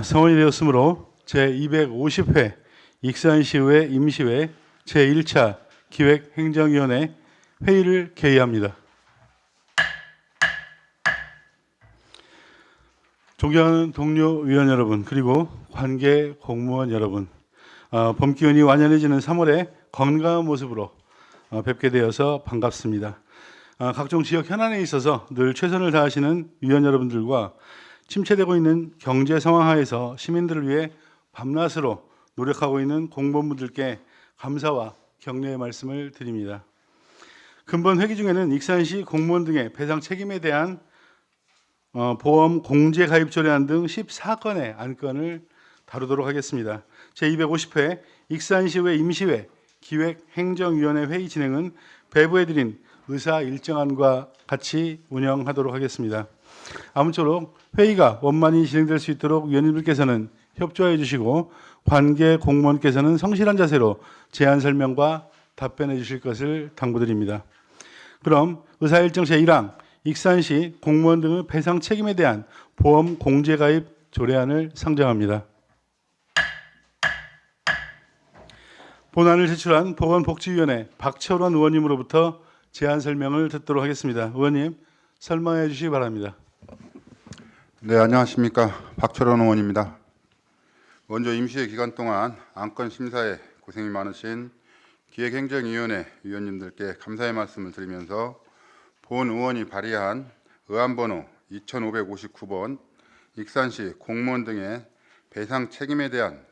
성원이 되었으므로 제250회 익산시의회 임시회 제1차 기획행정위원회 회의를 개의합니다. 존경하는 동료 위원 여러분, 그리고 관계 공무원 여러분, 봄기운이 완연해지는 3월에 건강한 모습으로 뵙게 되어서 반갑습니다. 각종 지역 현안에 있어서 늘 최선을 다하시는 위원 여러분들과 침체되고 있는 경제 상황 하에서 시민들을 위해 밤낮으로 노력하고 있는 공무원분들께 감사와 격려의 말씀을 드립니다. 근본 회기 중에는 익산시 공무원 등의 배상 책임에 대한 보험 공제 가입 조례안 등 14건의 안건을 다루도록 하겠습니다. 제250회 익산시의회 임시회 기획행정위원회 회의 진행은 배부해드린 의사 일정안과 같이 운영하도록 하겠습니다. 아무쪼록 회의가 원만히 진행될 수 있도록 위원님들께서는 협조해 주시고 관계 공무원께서는 성실한 자세로 제안 설명과 답변해 주실 것을 당부드립니다. 그럼 의사일정 제1항 익산시 공무원 등의 배상 책임에 대한 보험 공제 가입 조례안을 상정합니다. 본안을 제출한 보건복지위원회 박철원 의원님으로부터 제안 설명을 듣도록 하겠습니다. 의원님 설명해 주시기 바랍니다. 네, 안녕하십니까. 박철원 의원입니다. 먼저 임시회 기간 동안 안건 심사에 고생이 많으신 기획행정위원회 위원님들께 감사의 말씀을 드리면서 본 의원이 발의한 의안번호 2559번 익산시 공무원 등의 배상 책임에 대한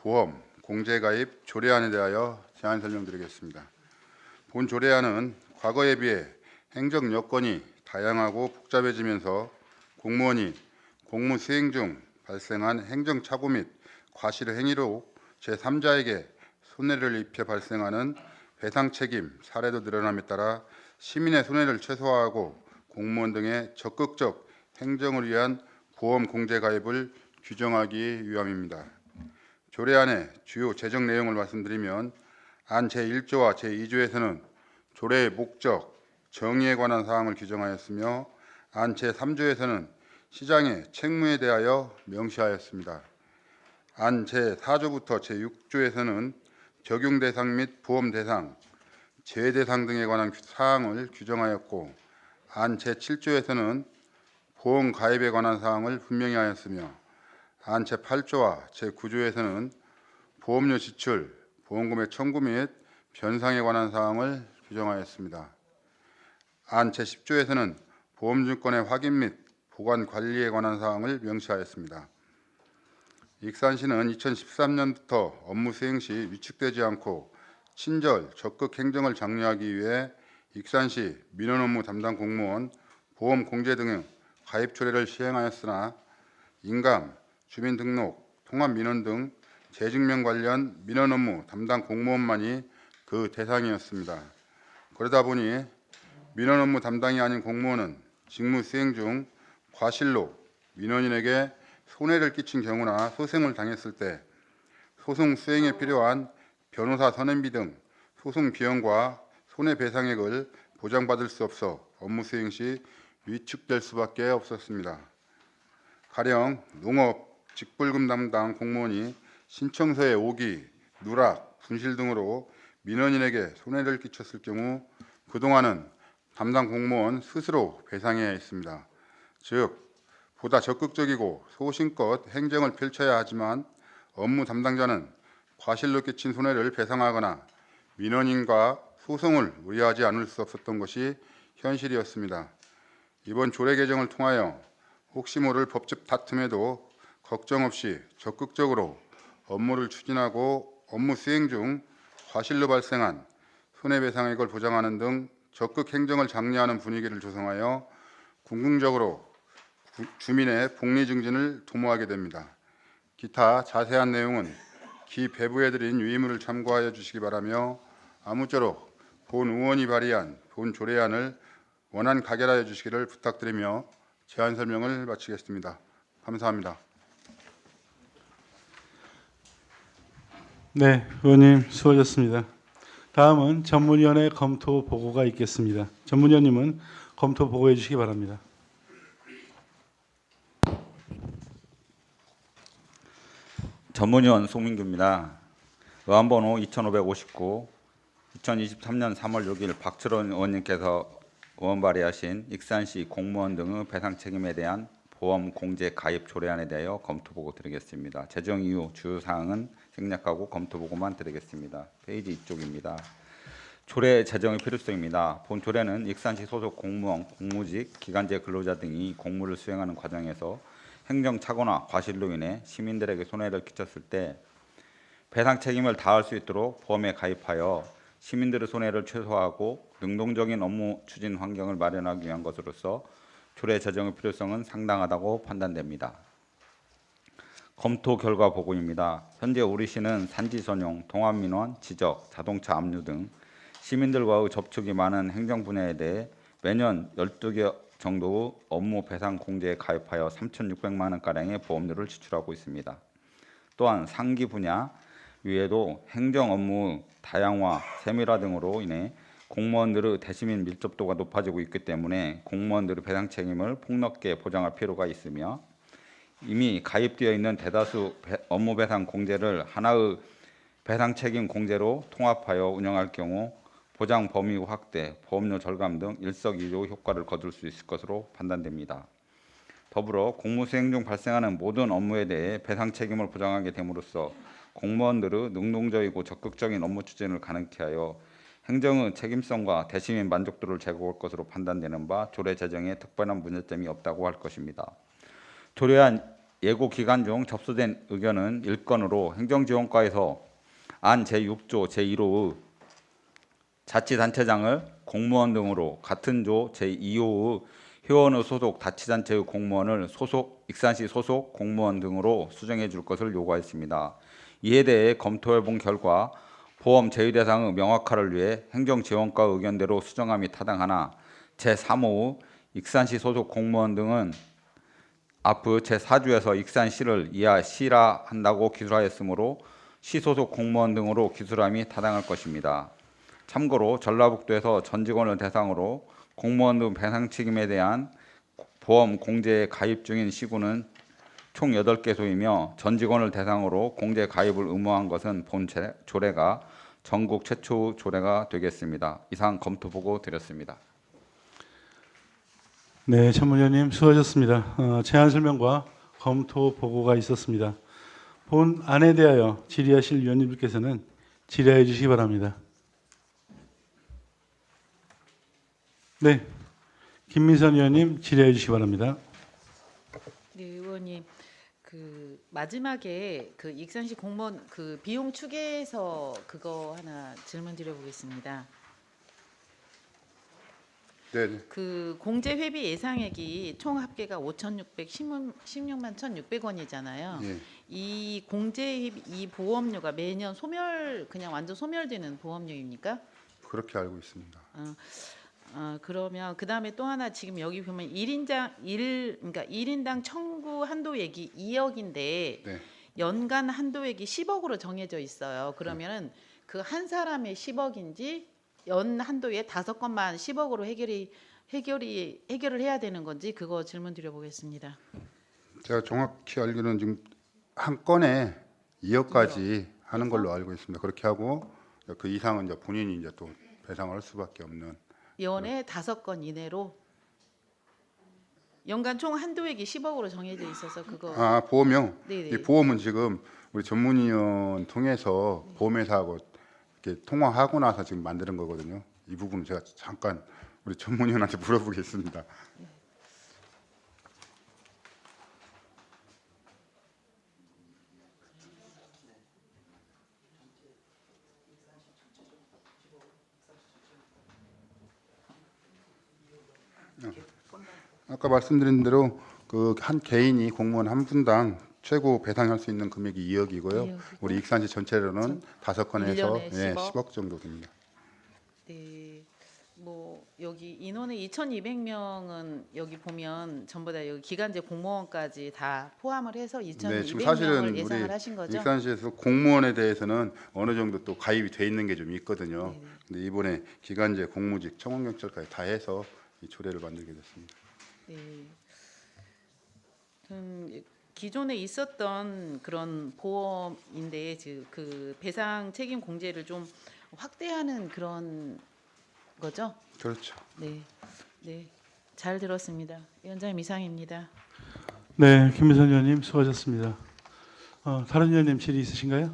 보험 공제가입 조례안에 대하여 제안 설명드리겠습니다. 본 조례안은 과거에 비해 행정 여건이 다양하고 복잡해지면서 공무원이 공무 수행 중 발생한 행정착오 및 과실 행위로 제3자에게 손해를 입혀 발생하는 배상 책임 사례도 늘어남에 따라 시민의 손해를 최소화하고 공무원 등의 적극적 행정을 위한 보험 공제 가입을 규정하기 위함입니다. 조례안의 주요 제정 내용을 말씀드리면 안 제1조와 제2조에서는 조례의 목적, 정의에 관한 사항을 규정하였으며 안 제3조에서는 시장의 책무에 대하여 명시하였습니다. 안 제4조부터 제6조에서는 적용 대상 및 보험 대상, 제외 대상 등에 관한 사항을 규정하였고 안 제7조에서는 보험 가입에 관한 사항을 분명히 하였으며 안 제8조와 제9조에서는 보험료 지출, 보험금의 청구 및 변상에 관한 사항을 규정하였습니다. 안 제10조에서는 보험증권의 확인 및 보관 관리에 관한 사항을 명시하였습니다. 익산시는 2013년부터 업무 수행 시 위축되지 않고 친절, 적극 행정을 장려하기 위해 익산시 민원 업무 담당 공무원 보험 공제 등의 가입 조례를 시행하였으나 인감, 주민등록, 통합민원 등 재증명 관련 민원 업무 담당 공무원만이 그 대상이었습니다. 그러다 보니 민원 업무 담당이 아닌 공무원은 직무 수행 중 과실로 민원인에게 손해를 끼친 경우나 소송을 당했을 때 소송 수행에 필요한 변호사 선임비 등 소송 비용과 손해배상액을 보장받을 수 없어 업무 수행 시 위축될 수밖에 없었습니다. 가령 농업, 직불금 담당 공무원이 신청서의 오기, 누락, 분실 등으로 민원인에게 손해를 끼쳤을 경우 그동안은 담당 공무원 스스로 배상해야 했습니다. 즉 보다 적극적이고 소신껏 행정을 펼쳐야 하지만 업무 담당자는 과실로 끼친 손해를 배상하거나 민원인과 소송을 의뢰하지 않을 수 없었던 것이 현실이었습니다. 이번 조례 개정을 통하여 혹시 모를 법적 다툼에도 걱정 없이 적극적으로 업무를 추진하고 업무 수행 중 과실로 발생한 손해배상액을 보장하는 등 적극 행정을 장려하는 분위기를 조성하여 궁극적으로 주민의 복리 증진을 도모하게 됩니다. 기타 자세한 내용은 기 배부해드린 유의문을 참고하여 주시기 바라며 아무쪼록 본 의원이 발의한 본 조례안을 원안 가결하여 주시기를 부탁드리며 제안 설명을 마치겠습니다. 감사합니다. 네, 의원님 수고하셨습니다. 다음은 전문위원회 검토 보고가 있겠습니다. 전문위원님은 검토 보고해 주시기 바랍니다. 전문위원 송민규입니다. 의안번호 2559, 2023년 3월 6일 박철원 의원님께서 의원 발의하신 익산시 공무원 등의 배상 책임에 대한 보험 공제 가입 조례안에 대하여 검토 보고 드리겠습니다. 제정 이유 주요 사항은 생략하고 검토 보고만 드리겠습니다. 페이지 2쪽입니다. 조례 제정의 필요성입니다. 본 조례는 익산시 소속 공무원, 공무직, 기간제 근로자 등이 공무를 수행하는 과정에서 행정착오나 과실로 인해 시민들에게 손해를 끼쳤을 때 배상 책임을 다할 수 있도록 보험에 가입하여 시민들의 손해를 최소화하고 능동적인 업무 추진 환경을 마련하기 위한 것으로서 조례 제정의 필요성은 상당하다고 판단됩니다. 검토 결과 보고입니다. 현재 우리시는 산지 전용, 동안민원, 지적, 자동차 압류 등 시민들과의 접촉이 많은 행정 분야에 대해 매년 12개 정도의 업무 배상 공제에 가입하여 3,600만 원가량의 보험료를 지출하고 있습니다. 또한 상기 분야 위에도 행정 업무 다양화, 세밀화 등으로 인해 공무원들의 대시민 밀접도가 높아지고 있기 때문에 공무원들의 배상 책임을 폭넓게 보장할 필요가 있으며 이미 가입되어 있는 대다수 업무 배상 공제를 하나의 배상 책임 공제로 통합하여 운영할 경우 보장 범위 확대, 보험료 절감 등 일석이조 효과를 거둘 수 있을 것으로 판단됩니다. 더불어 공무 수행 중 발생하는 모든 업무에 대해 배상 책임을 보장하게 됨으로써 공무원들의 능동적이고 적극적인 업무 추진을 가능케 하여 행정의 책임성과 대시민 만족도를 제고할 것으로 판단되는 바 조례 제정에 특별한 문제점이 없다고 할 것입니다. 조례안 예고 기간 중 접수된 의견은 1건으로 행정지원과에서 안 제6조 제1호의 자치단체장을 공무원 등으로 같은 조 제2호의 회원의 소속 자치단체의 공무원을 익산시 소속 공무원 등으로 수정해 줄 것을 요구하였습니다. 이에 대해 검토해 본 결과 보험 제외 대상의 명확화를 위해 행정지원과 의견대로 수정함이 타당하나 제3호의 익산시 소속 공무원 등은 앞의 제4조에서 익산시를 이하 시라 한다고 기술하였으므로 시 소속 공무원 등으로 기술함이 타당할 것입니다. 참고로 전라북도에서 전 직원을 대상으로 공무원 등 배상 책임에 대한 보험 공제에 가입 중인 시군은 총 8개소이며 전 직원을 대상으로 공제 가입을 의무화한 것은 본 조례가 전국 최초 조례가 되겠습니다. 이상 검토 보고 드렸습니다. 네, 전문위원님 수고하셨습니다. 제안 설명과 검토 보고가 있었습니다. 본 안에 대하여 질의하실 위원님들께서는 질의해 주시기 바랍니다. 네, 김민선 의원님 질의해 주시기 바랍니다. 네, 의원님. 마지막에 익산시 공무원 비용 추계에서 그거 하나 질문 드려보겠습니다. 네. 공제 회비 예상액이 총 합계가 5,616만 1,600원이잖아요. 예. 이 공제 회비 이 보험료가 매년 그냥 완전 소멸되는 보험료입니까? 그렇게 알고 있습니다. 그러면 그다음에 또 하나 지금 여기 보면 1인당 1인당 청구 한도액이 2억인데 네. 연간 한도액이 10억으로 정해져 있어요. 그러면은 그 한 사람의 10억인지 연 한도에 5건만 10억으로 해결을 해야 되는 건지 그거 질문 드려보겠습니다. 제가 정확히 알기로는 지금 한 건에 2억까지 하는 걸로 알고 있습니다. 그렇게 하고 그 이상은 이제 본인이 이제 또 배상을 할 수밖에 없는. 연에 5건 이내로 연간 총 한도액이 10억으로 정해져 있어서 그거. 보험이요? 네네. 이 보험은 지금 우리 전문위원 통해서 보험회사하고 이렇게 통화하고 나서 지금 만드는 거거든요. 이 부분은 제가 잠깐 우리 전문위원한테 물어보겠습니다. 아까 말씀드린 대로 그 한 개인이 공무원 한 분당 최고 배상할 수 있는 금액이 2억이고요. 2억이고. 우리 익산시 전체로는 5건에서 1년에 10억. 10억 정도 됩니다. 네. 뭐 여기 인원의 2,200명은 여기 보면 전부 다 여기 기간제 공무원까지 다 포함을 해서 네, 지금 2,200명을 사실은 예상을 우리 하신 거죠? 익산시에서 공무원에 대해서는 어느 정도 또 가입이 돼 있는 게 좀 있거든요. 네네. 근데 이번에 기간제, 공무직, 청원경찰까지 다 해서 이 조례를 만들게 됐습니다. 네. 기존에 있었던 그런 보험인데 그 배상 책임 공제를 좀 확대하는 그런 거죠? 그렇죠. 네, 네, 잘 들었습니다. 위원장님 이상입니다. 네, 김미선 의원님 수고하셨습니다. 다른 의원님 질의 있으신가요?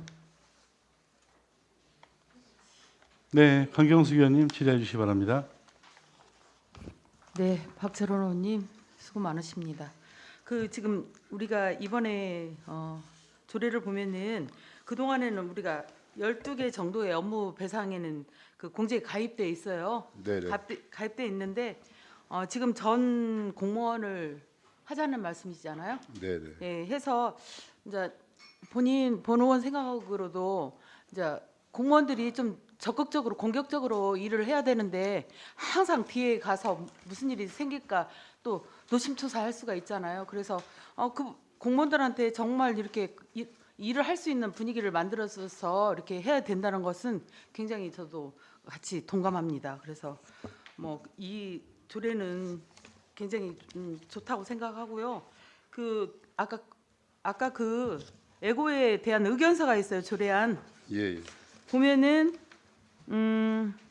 네, 강경수 의원님 질의해 주시기 바랍니다. 네, 박철원 의원님 수고 많으십니다. 그 지금 우리가 이번에 조례를 보면은 그 동안에는 우리가 12개 정도의 업무 배상에는 그 공제에 가입돼 있어요. 네네. 가입돼 있는데 지금 전 공무원을 하자는 말씀이시잖아요. 네네. 예, 해서 이제 본인 본의원 생각으로도 이제 공무원들이 좀 적극적으로 공격적으로 일을 해야 되는데 항상 뒤에 가서 무슨 일이 생길까 또 노심초사할 수가 있잖아요. 그래서 그 공무원들한테 정말 이렇게 일을 할 수 있는 분위기를 만들어서 이렇게 해야 된다는 것은 굉장히 저도 같이 동감합니다. 그래서 뭐 이 조례는 굉장히 좋다고 생각하고요. 그 아까 그 애고에 대한 의견서가 있어요. 조례안 예, 예. 보면은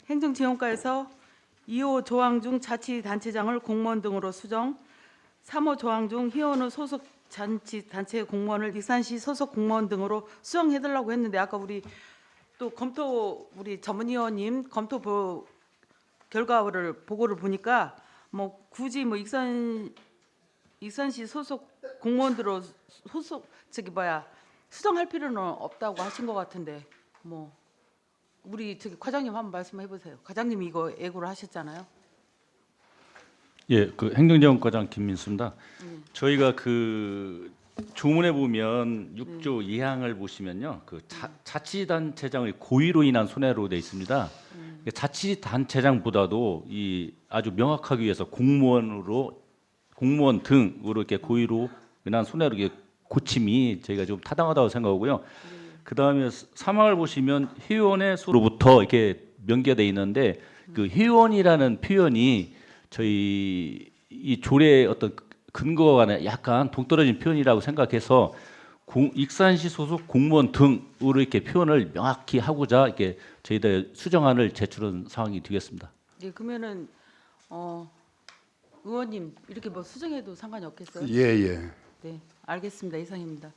행정지원과에서 2호 조항 중 자치단체장을 공무원 등으로 수정, 3호 조항 중 희원의 소속 자치단체 공무원을 익산시 소속 공무원 등으로 수정해달라고 했는데 아까 우리 또 우리 전문위원님 결과를 보고를 보니까 뭐 굳이 뭐 익산시 소속 공무원들로 수정할 필요는 없다고 하신 것 같은데 뭐 우리 과장님 한번 말씀해 보세요. 과장님이 이거 예고를 하셨잖아요. 예, 그 행정지원과장 김민수입니다. 저희가 그 조문에 보면 6조 2항을 보시면요, 그 자치단체장의 고의로 인한 손해로 돼 있습니다. 자치단체장보다도 이 아주 명확하기 위해서 공무원 등으로 이렇게 고의로 인한 손해로 이렇게 고침이 저희가 좀 타당하다고 생각하고요. 그 다음에 3항을 보시면 회원의 소로부터 이렇게 명기돼 있는데 그 회원이라는 표현이 저희 이 조례의 어떤 근거가 약간 동떨어진 표현이라고 생각해서 익산시 소속 공무원 등으로 이렇게 표현을 명확히 하고자 이렇게 저희들 수정안을 제출한 상황이 되겠습니다. 네, 그러면은 의원님 이렇게 뭐 수정해도 상관이 없겠어요? 예, 예. 네, 알겠습니다. 이상입니다.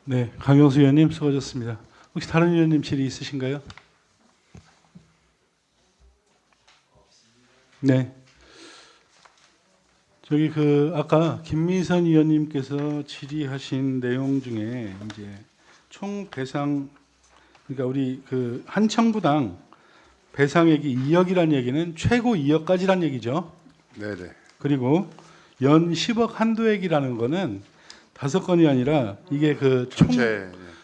네, 강경수 의원님 수고하셨습니다. 혹시 다른 의원님 질의 있으신가요? 네. 저기 그 아까 김미선 의원님께서 질의하신 내용 중에 이제 총 배상 그러니까 우리 그 한 청구당 배상액이 2억이라는 얘기는 최고 2억까지란 얘기죠. 네네. 그리고 연 10억 한도액이라는 거는 5건이 아니라 이게 그 총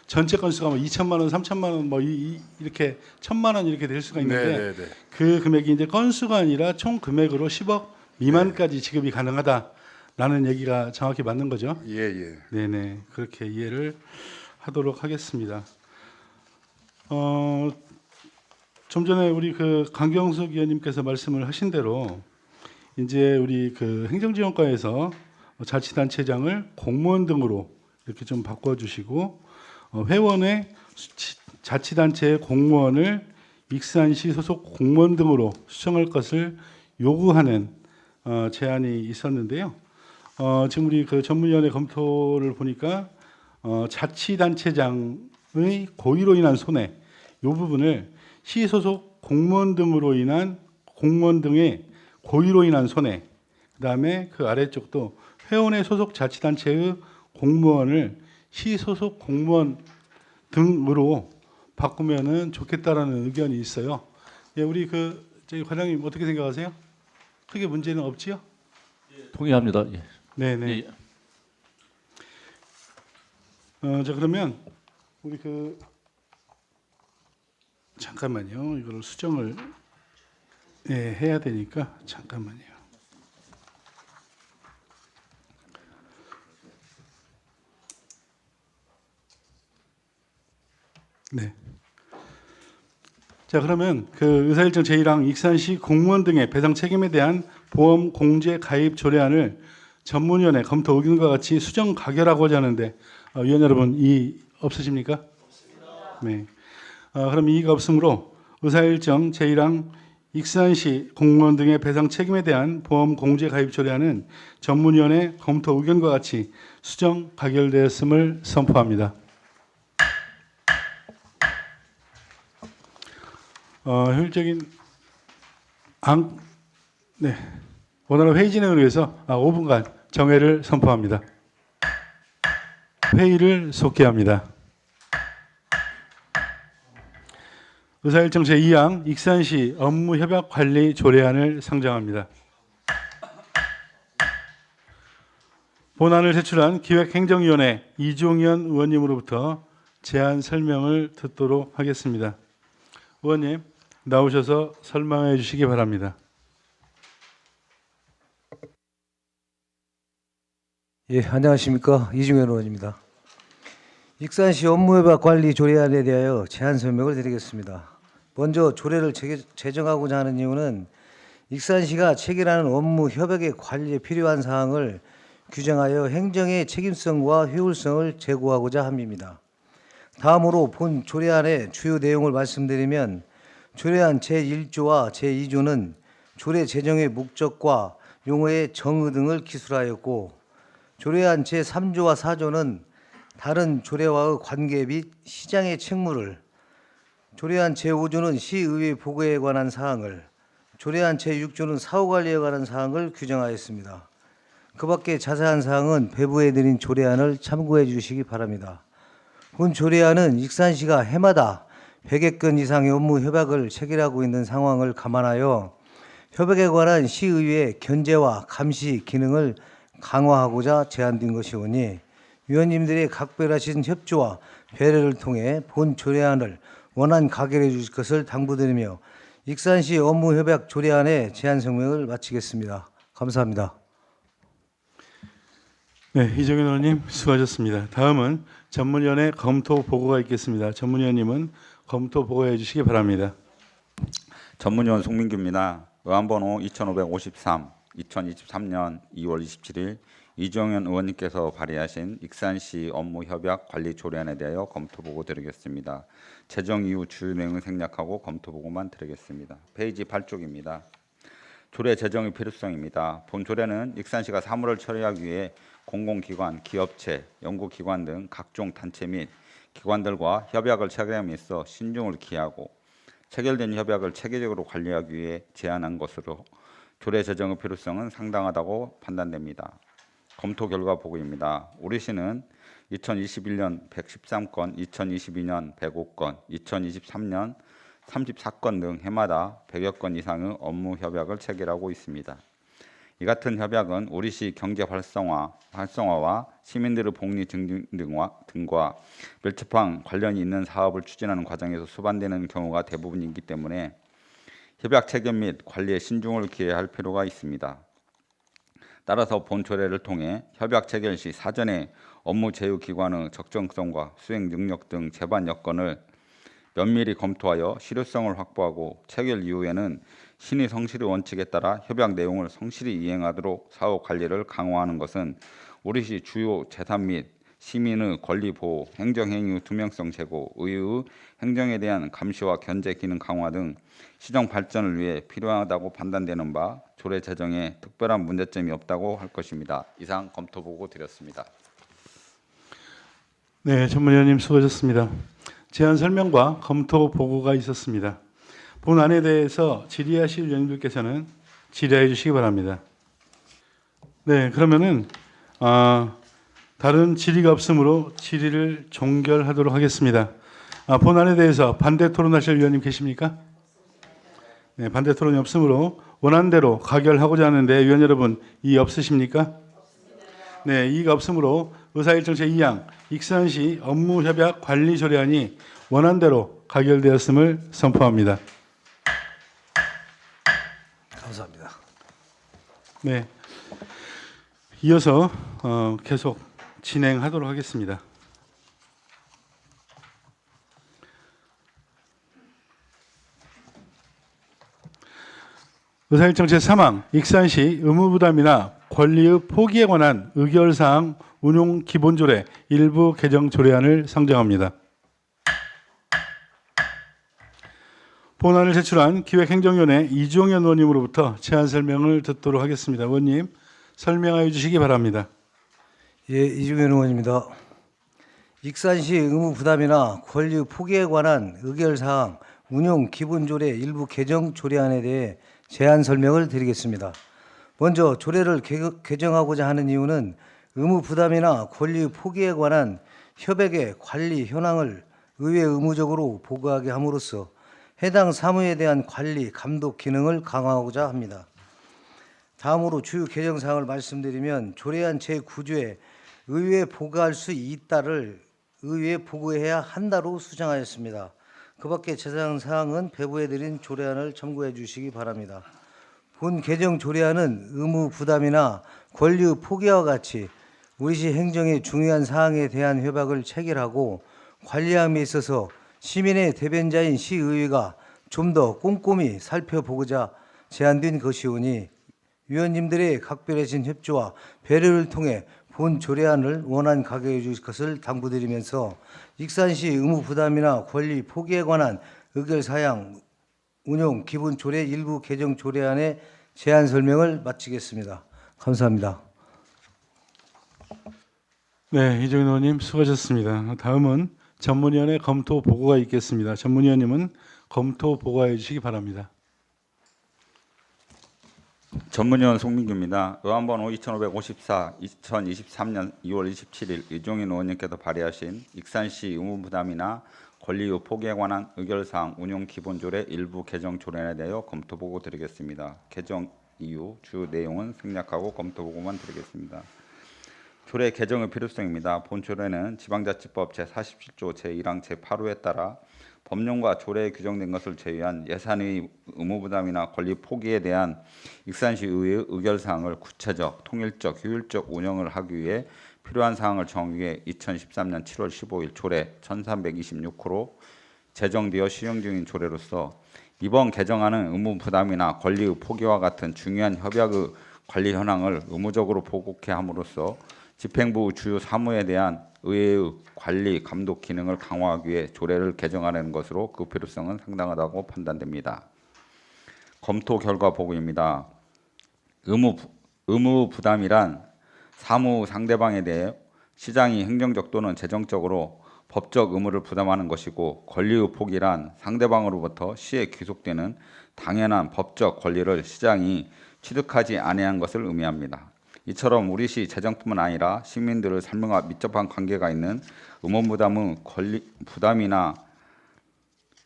전체 건수가 뭐 2천만 원, 3천만 원 뭐 이렇게 1천만 원 이렇게 될 수가 있는데 네네네. 그 금액이 이제 건수가 아니라 총 금액으로 10억 미만까지 지급이 가능하다라는 얘기가 정확히 맞는 거죠? 예, 예. 네네 그렇게 이해를 하도록 하겠습니다. 좀 전에 우리 그 강경석 의원님께서 말씀을 하신 대로 이제 우리 그 행정지원과에서 자치단체장을 공무원 등으로 이렇게 좀 바꿔주시고 회원의 자치단체의 공무원을 익산시 소속 공무원 등으로 수정할 것을 요구하는 제안이 있었는데요. 지금 우리 그 전문위원회 검토를 보니까 자치단체장의 고의로 인한 손해 이 부분을 시 소속 공무원 등으로 인한 공무원 등의 고의로 인한 손해 그다음에 그 아래쪽도 회원의 소속 자치단체의 공무원을 시 소속 공무원 등으로 바꾸면은 좋겠다라는 의견이 있어요. 예, 우리 그 저희 과장님 어떻게 생각하세요? 크게 문제는 없지요? 동의합니다. 예. 네네. 예. 자 그러면 우리 그 잠깐만요. 이거를 수정을 해야 되니까 잠깐만요. 네. 자 그러면 그 의사일정 제1항 익산시 공무원 등의 배상 책임에 대한 보험 공제 가입 조례안을 전문위원회 검토 의견과 같이 수정 가결하고자 하는데 위원 여러분 이의 없으십니까? 없습니다. 네. 그럼 이의가 없으므로 의사일정 제1항 익산시 공무원 등의 배상 책임에 대한 보험 공제 가입 조례안은 전문위원회 검토 의견과 같이 수정 가결되었음을 선포합니다. 효율적인 원활한 회의 진행을 위해서 5분간 정회를 선포합니다. 회의를 속기합니다. 의사일정 제2항 익산시 업무협약관리 조례안을 상정합니다. 본안을 제출한 기획행정위원회 이종현 의원님으로부터 제안 설명을 듣도록 하겠습니다. 의원님 나오셔서 설명해 주시기 바랍니다. 예, 안녕하십니까. 이중현 의원입니다. 익산시 업무협약 관리 조례안에 대하여 제안 설명을 드리겠습니다. 먼저 조례를 제정하고자 하는 이유는 익산시가 체결하는 업무 협약의 관리에 필요한 사항을 규정하여 행정의 책임성과 효율성을 제고하고자 함입니다. 다음으로 본 조례안의 주요 내용을 말씀드리면 조례안 제1조와 제2조는 조례 제정의 목적과 용어의 정의 등을 기술하였고 조례안 제3조와 4조는 다른 조례와의 관계 및 시장의 책무를, 조례안 제5조는 시의회 보고에 관한 사항을, 조례안 제6조는 사후관리에 관한 사항을 규정하였습니다. 그 밖에 자세한 사항은 배부해 드린 조례안을 참고해 주시기 바랍니다. 본 조례안은 익산시가 해마다 100여 건 이상의 업무 협약을 체결하고 있는 상황을 감안하여 협약에 관한 시의회의 견제와 감시 기능을 강화하고자 제안된 것이오니 위원님들의 각별하신 협조와 배려를 통해 본 조례안을 원안 가결해 주실 것을 당부드리며 익산시 업무협약 조례안의 제안 설명을 마치겠습니다. 감사합니다. 네, 이정현 의원님 수고하셨습니다. 다음은 전문위원회 검토 보고가 있겠습니다. 전문위원님은 검토 보고해 주시기 바랍니다. 전문위원 송민규입니다. 의안번호 2553, 2023년 2월 27일 이종현 의원님께서 발의하신 익산시 업무협약 관리 조례안에 대하여 검토 보고 드리겠습니다. 제정 이후 주요 내용을 생략하고 검토 보고만 드리겠습니다. 페이지 8쪽입니다. 조례 제정의 필요성입니다. 본 조례는 익산시가 사무를 처리하기 위해 공공기관, 기업체, 연구기관 등 각종 단체 및 기관들과 협약을 체결함에 있어 신중을 기하고 체결된 협약을 체계적으로 관리하기 위해 제안한 것으로 조례 제정의 필요성은 상당하다고 판단됩니다. 검토 결과 보고입니다. 우리시는 2021년 113건, 2022년 105건, 2023년 34건 등 해마다 100여 건 이상의 업무 협약을 체결하고 있습니다. 이 같은 협약은 우리시 경제 활성화와 시민들의 복리 등과 밀접한 관련이 있는 사업을 추진하는 과정에서 수반되는 경우가 대부분이기 때문에 협약 체결 및 관리에 신중을 기해야 할 필요가 있습니다. 따라서 본 조례를 통해 협약 체결 시 사전에 업무 제휴 기관의 적정성과 수행 능력 등 제반 여건을 면밀히 검토하여 실효성을 확보하고 체결 이후에는 신의 성실의 원칙에 따라 협약 내용을 성실히 이행하도록 사후 관리를 강화하는 것은 우리시 주요 재산 및 시민의 권리 보호, 행정행위의 투명성 제고, 의의 행정에 대한 감시와 견제 기능 강화 등 시정 발전을 위해 필요하다고 판단되는 바 조례 제정에 특별한 문제점이 없다고 할 것입니다. 이상 검토 보고 드렸습니다. 네, 전문위원님 수고하셨습니다. 제안 설명과 검토 보고가 있었습니다. 본안에 대해서 질의하실 위원님들께서는 질의해 주시기 바랍니다. 네, 그러면은 다른 질의가 없으므로 질의를 종결하도록 하겠습니다. 본안에 대해서 반대 토론하실 위원님 계십니까? 네, 반대 토론이 없으므로 원안대로 가결하고자 하는데 위원 여러분 이의 없으십니까? 네, 이의가 없으므로 의사일정 제2항 익산시 업무협약 관리 조례안이 원안대로 가결되었음을 선포합니다. 감사합니다. 네, 이어서 계속 진행하도록 하겠습니다. 의사일정 제3항 익산시 의무부담이나 권리의 포기에 관한 의결사항 운용 기본조례 일부 개정 조례안을 상정합니다. 본안을 제출한 기획행정위원회 이종현 의원님으로부터 제안 설명을 듣도록 하겠습니다. 의원님 설명하여 주시기 바랍니다. 예, 이중현 의원입니다. 익산시 의무 부담이나 권리 포기에 관한 의결사항 운용 기본조례 일부 개정 조례안에 대해 제안 설명을 드리겠습니다. 먼저 조례를 개정하고자 하는 이유는 의무 부담이나 권리 포기에 관한 협약의 관리 현황을 의회에 의무적으로 보고하게 함으로써 해당 사무에 대한 관리 감독 기능을 강화하고자 합니다. 다음으로 주요 개정 사항을 말씀드리면 조례안 제9조에 의회에 보고할 수 있다를 의회에 보고해야 한다로 수정하였습니다. 그 밖에 제상 사항은 배부해드린 조례안을 참고해 주시기 바랍니다. 본 개정 조례안은 의무 부담이나 권리 포기와 같이 우리시 행정의 중요한 사항에 대한 협약을 체결하고 관리함에 있어서 시민의 대변자인 시의회가 좀 더 꼼꼼히 살펴보고자 제안된 것이오니 위원님들의 각별하신 협조와 배려를 통해 본 조례안을 원안 가결해 주실 것을 당부드리면서 익산시 의무 부담이나 권리 포기에 관한 의결사항 운용 기본 조례 일부 개정 조례안의 제안 설명을 마치겠습니다. 감사합니다. 네, 이종현 의원님 수고하셨습니다. 다음은 전문위원회 검토 보고가 있겠습니다. 전문위원님은 검토 보고해 주시기 바랍니다. 전문위원 송민규입니다. 의안번호 2554 2023년 2월 27일 이종인 의원님께서 발의하신 익산시 의무부담이나 권리의 포기에 관한 의결사항 운용 기본조례 일부 개정 조례안에 대하여 검토 보고 드리겠습니다. 개정 이유, 주 내용은 생략하고 검토 보고만 드리겠습니다. 조례 개정의 필요성입니다. 본 조례는 지방자치법 제47조 제1항 제8호에 따라 법령과 조례에 규정된 것을 제외한 예산의 의무부담이나 권리 포기에 대한 익산시의회의 의결사항을 구체적, 통일적, 효율적 운영을 하기 위해 필요한 사항을 정하기 위해 2013년 7월 15일 조례 1326호로 제정되어 시행 중인 조례로서 이번 개정안은 의무부담이나 권리의 포기와 같은 중요한 협약의 관리 현황을 의무적으로 보고케 함으로써 집행부 주요 사무에 대한 의회의 관리 감독 기능을 강화하기 위해 조례를 개정하는 것으로 그 필요성은 상당하다고 판단됩니다. 검토 결과 보고입니다. 의무 부담이란 사무 상대방에 대해 시장이 행정적 또는 재정적으로 법적 의무를 부담하는 것이고 권리의 포기란 상대방으로부터 시에 귀속되는 당연한 법적 권리를 시장이 취득하지 아니한 것을 의미합니다. 이처럼 우리시 재정뿐만 아니라 시민들의 삶과 밀접한 관계가 있는 의무부담의 부담이나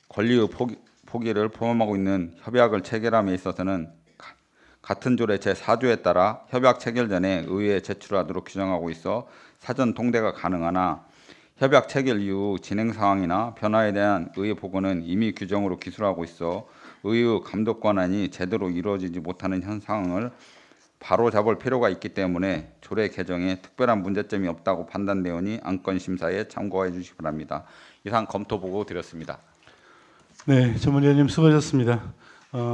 권리의 포기를 포함하고 있는 협약을 체결함에 있어서는 같은 조례 제4조에 따라 협약 체결 전에 의회에 제출하도록 규정하고 있어 사전 통대가 가능하나 협약 체결 이후 진행 상황이나 변화에 대한 의회 보고는 이미 규정으로 기술하고 있어 의회의 감독 권한이 제대로 이루어지지 못하는 현상을 바로잡을 필요가 있기 때문에 조례 개정에 특별한 문제점이 없다고 판단되오니 안건 심사에 참고해 주시기 바랍니다. 이상 검토 보고 드렸습니다. 네, 전문위원님 수고하셨습니다.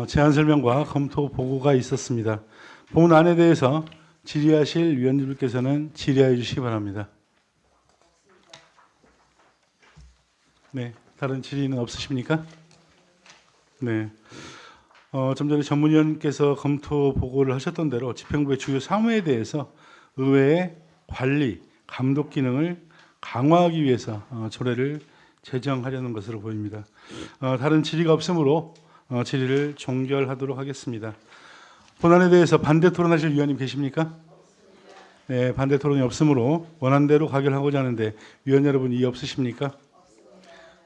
제안 설명과 검토 보고가 있었습니다. 본안에 대해서 질의하실 위원님들께서는 질의해 주시기 바랍니다. 네, 다른 질의는 없으십니까? 네. 좀 전에 전문위원께서 검토 보고를 하셨던 대로 집행부의 주요 사무에 대해서 의회의 관리, 감독 기능을 강화하기 위해서 조례를 제정하려는 것으로 보입니다. 다른 질의가 없으므로 질의를 종결하도록 하겠습니다. 본안에 대해서 반대 토론하실 위원님 계십니까? 네, 반대 토론이 없으므로 원안대로 가결하고자 하는데 위원 여러분 이의 없으십니까?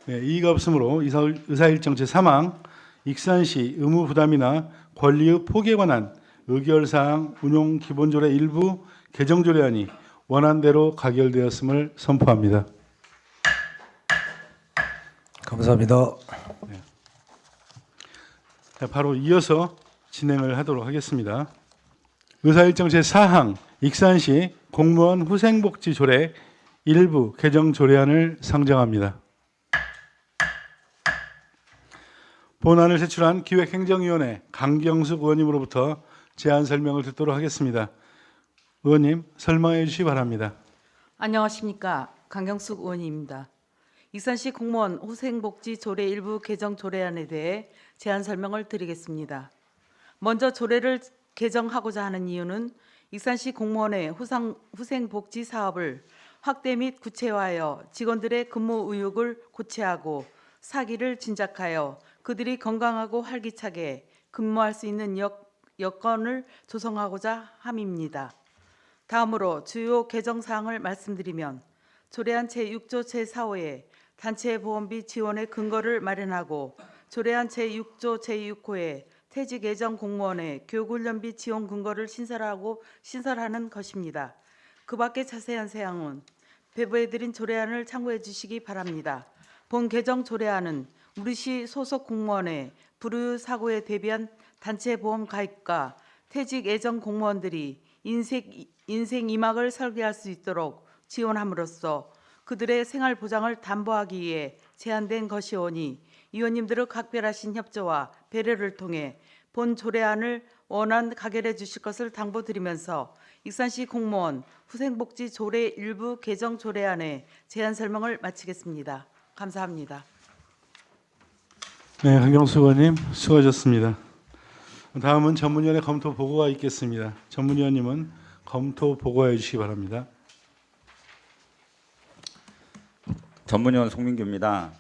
네, 이의가 없으므로 의사일정 제3항 익산시 의무부담이나 권리의 포기에 관한 의결사항 운용 기본조례 일부 개정조례안이 원안대로 가결되었음을 선포합니다. 감사합니다. 자, 바로 이어서 진행을 하도록 하겠습니다. 의사일정 제4항 익산시 공무원 후생복지조례 일부 개정조례안을 상정합니다. 본안을 제출한 기획행정위원회 강경숙 의원님으로부터 제안 설명을 듣도록 하겠습니다. 의원님 설명해 주시기 바랍니다. 안녕하십니까. 강경숙 의원입니다. 익산시 공무원 후생복지 조례 일부 개정 조례안에 대해 제안 설명을 드리겠습니다. 먼저 조례를 개정하고자 하는 이유는 익산시 공무원의 후생복지 사업을 확대 및 구체화하여 직원들의 근무 의욕을 고취하고 사기를 진작하여 그들이 건강하고 활기차게 근무할 수 있는 여건을 조성하고자 함입니다. 다음으로 주요 개정 사항을 말씀드리면 조례안 제6조 제4호에 단체 보험비 지원의 근거를 마련하고 조례안 제6조 제6호에 퇴직 예정 공무원의 교육훈련비 지원 근거를 신설하는 것입니다. 그 밖의 자세한 사항은 배부해드린 조례안을 참고해 주시기 바랍니다. 본 개정 조례안은 우리시 소속 공무원의 불우유 사고에 대비한 단체 보험 가입과 퇴직 예정 공무원들이 인생 이막을 설계할 수 있도록 지원함으로써 그들의 생활 보장을 담보하기 위해 제안된 것이오니 위원님들의 각별하신 협조와 배려를 통해 본 조례안을 원안 가결해 주실 것을 당부드리면서 익산시 공무원 후생복지 조례 일부 개정 조례안의 제안 설명을 마치겠습니다. 감사합니다. 네, 강경숙 의원님 수고하셨습니다. 다음은 전문위원회 검토 보고가 있겠습니다. 전문위원님은 검토 보고해 주시기 바랍니다. 전문위원 송민규입니다.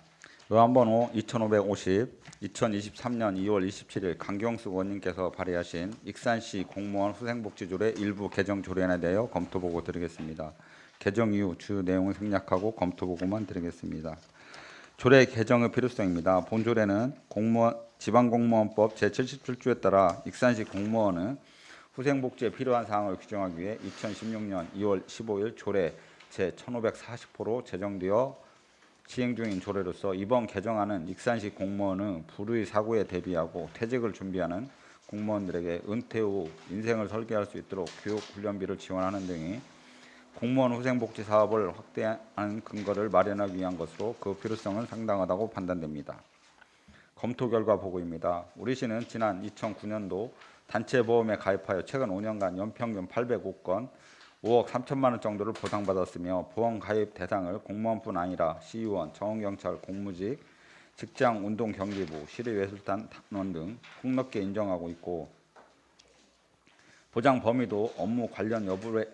의안번호 2550 2023년 2월 27일 강경숙 의원님께서 발의하신 익산시 공무원 후생복지조례 일부 개정 조례안에 대하여 검토 보고 드리겠습니다. 개정 이후 주요 내용을 생략하고 검토 보고만 드리겠습니다. 조례 개정의 필요성입니다. 본 조례는 지방공무원법 제77조에 따라 익산시 공무원은 후생복지에 필요한 사항을 규정하기 위해 2016년 2월 15일 조례 제1540호로 제정되어 시행 중인 조례로서 이번 개정안은 익산시 공무원의 불의 사고에 대비하고 퇴직을 준비하는 공무원들에게 은퇴 후 인생을 설계할 수 있도록 교육 훈련비를 지원하는 등의 공무원 후생복지 사업을 확대하는 근거를 마련하기 위한 것으로 그 필요성은 상당하다고 판단됩니다. 검토 결과 보고입니다. 우리시는 지난 2009년도 단체 보험에 가입하여 최근 5년간 연평균 805건 5억 3천만 원 정도를 보상받았으며 보험 가입 대상을 공무원뿐 아니라 시의원, 정원경찰, 공무직, 직장, 운동, 경기부, 시립예술단 단원 등 폭넓게 인정하고 있고 보장 범위도 업무 관련 여부에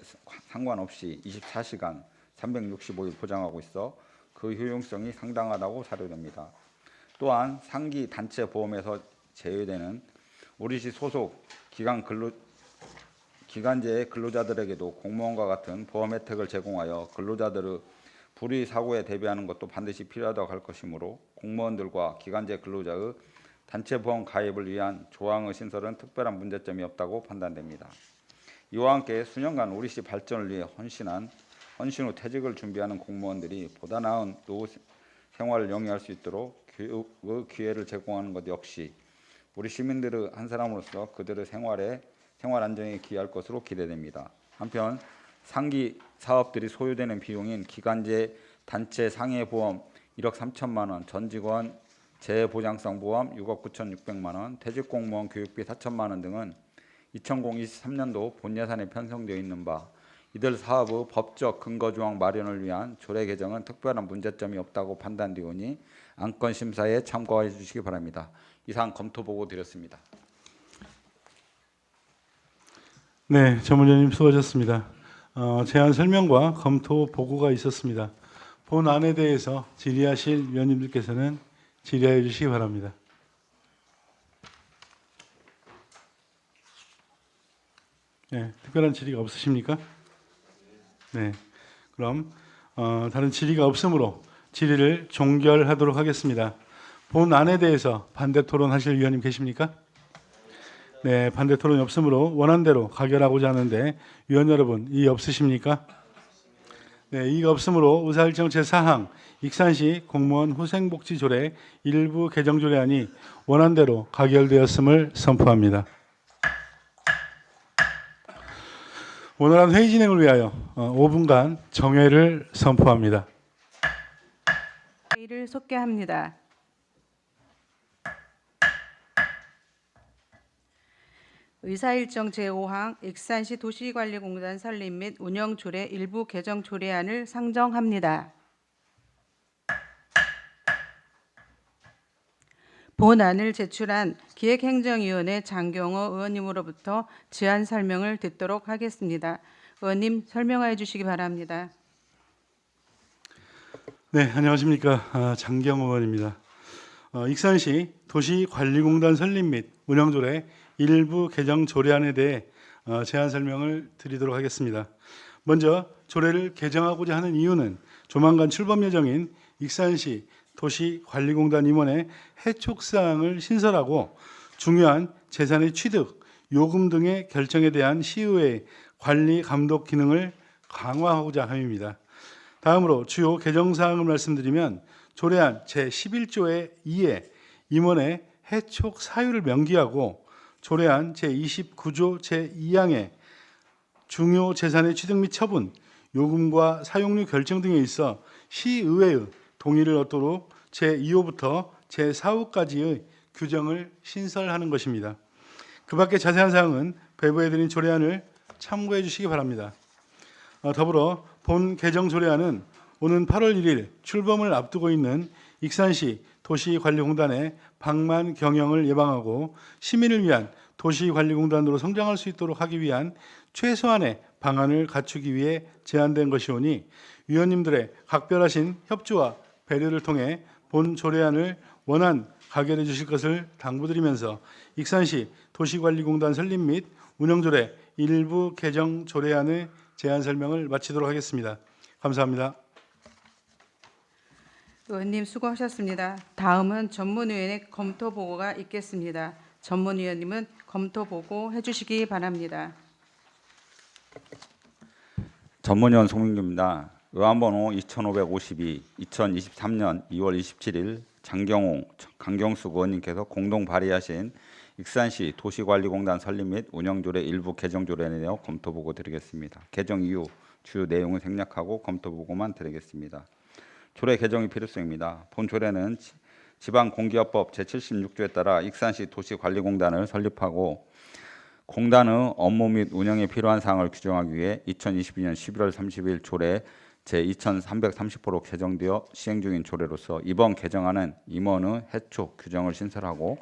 상관없이 24시간 365일 보장하고 있어 그 효용성이 상당하다고 사료됩니다. 또한 상기 단체 보험에서 제외되는 우리시 소속 기간제의 근로자들에게도 공무원과 같은 보험 혜택을 제공하여 근로자들의 불의 사고에 대비하는 것도 반드시 필요하다고 할 것이므로 공무원들과 기간제 근로자의 단체 보험 가입을 위한 조항의 신설은 특별한 문제점이 없다고 판단됩니다. 이와 함께 수년간 우리시 발전을 위해 헌신 후 퇴직을 준비하는 공무원들이 보다 나은 노후 생활을 영위할 수 있도록 교육의 기회를 제공하는 것 역시 우리 시민들의 한 사람으로서 그들의 생활 안정에 기여할 것으로 기대됩니다. 한편 상기 사업들이 소요되는 비용인 기간제 단체 상해보험 1억 3천만 원, 전 직원 재보장성 보험 6억 9,600만 원, 퇴직공무원 교육비 4천만 원 등은 2023년도 본 예산에 편성되어 있는 바 이들 사업의 법적 근거조항 마련을 위한 조례 개정은 특별한 문제점이 없다고 판단되오니 안건 심사에 참고해 주시기 바랍니다. 이상 검토 보고 드렸습니다. 네, 전문위원님 수고하셨습니다. 제안 설명과 검토 보고가 있었습니다. 본안에 대해서 질의하실 위원님들께서는 질의해 주시기 바랍니다. 네, 특별한 질의가 없으십니까? 네, 그럼 다른 질의가 없으므로 질의를 종결하도록 하겠습니다. 본안에 대해서 반대 토론하실 위원님 계십니까? 네, 반대 토론이 없으므로 원안대로 가결하고자 하는데 위원 여러분 이의 없으십니까? 네, 이의가 없으므로 의사일정 제4항 익산시 공무원 후생복지조례 일부 개정조례안이 원안대로 가결되었음을 선포합니다. 원활한 회의 진행을 위하여 5분간 정회를 선포합니다. 회의를 속개합니다. 의사일정 제5항 익산시 도시관리공단 설립 및 운영 조례 일부 개정 조례안을 상정합니다. 본안을 제출한 기획행정위원회 장경호 의원님으로부터 제안 설명을 듣도록 하겠습니다. 의원님 설명하여 주시기 바랍니다. 네, 안녕하십니까. 장경호 의원입니다. 익산시 도시관리공단 설립 및 운영조례 일부 개정 조례안에 대해 제안 설명을 드리도록 하겠습니다. 먼저 조례를 개정하고자 하는 이유는 조만간 출범 예정인 익산시 도시관리공단 임원의 해촉사항을 신설하고 중요한 재산의 취득, 요금 등의 결정에 대한 시의회의 관리 감독 기능을 강화하고자 함입니다. 다음으로 주요 개정사항을 말씀드리면 조례안 제11조의 2에 임원의 해촉 사유를 명기하고 조례안 제29조 제2항에 중요 재산의 취득 및 처분, 요금과 사용료 결정 등에 있어 시의회의 동의를 얻도록 제2호부터 제4호까지의 규정을 신설하는 것입니다. 그 밖에 자세한 사항은 배부해드린 조례안을 참고해 주시기 바랍니다. 더불어 본 개정 조례안은 오는 8월 1일 출범을 앞두고 있는 익산시 도시관리공단의 방만 경영을 예방하고 시민을 위한 도시관리공단으로 성장할 수 있도록 하기 위한 최소한의 방안을 갖추기 위해 제안된 것이오니 위원님들의 각별하신 협조와 배려를 통해 본 조례안을 원안 가결해 주실 것을 당부드리면서 익산시 도시관리공단 설립 및 운영조례 일부 개정 조례안의 제안 설명을 마치도록 하겠습니다. 감사합니다. 의원님 수고하셨습니다. 다음은 전문위원회 검토 보고가 있겠습니다. 전문위원님은 검토 보고 해주시기 바랍니다. 전문위원 송민규입니다. 의안번호 2552, 2023년 2월 27일 장경호, 강경숙 의원님께서 공동 발의하신 익산시 도시관리공단 설립 및 운영조례 일부 개정조례에 대해 검토보고 드리겠습니다. 개정 이후 주요 내용을 생략하고 검토보고만 드리겠습니다. 조례 개정의 필요성입니다. 본 조례는 지방공기업법 제76조에 따라 익산시 도시관리공단을 설립하고 공단의 업무 및 운영에 필요한 사항을 규정하기 위해 2022년 11월 30일 조례 제2330호로 개정되어 시행 중인 조례로서 이번 개정안은 임원의 해촉 규정을 신설하고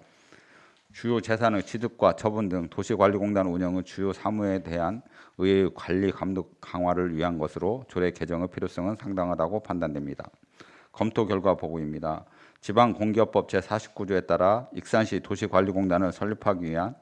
주요 재산의 취득과 처분 등 도시관리공단 운영의 주요 사무에 대한 의회의 관리 감독 강화를 위한 것으로 조례 개정의 필요성은 상당하다고 판단됩니다. 검토 결과 보고입니다. 지방공기업법 제49조에 따라 익산시 도시관리공단을 설립하기 위한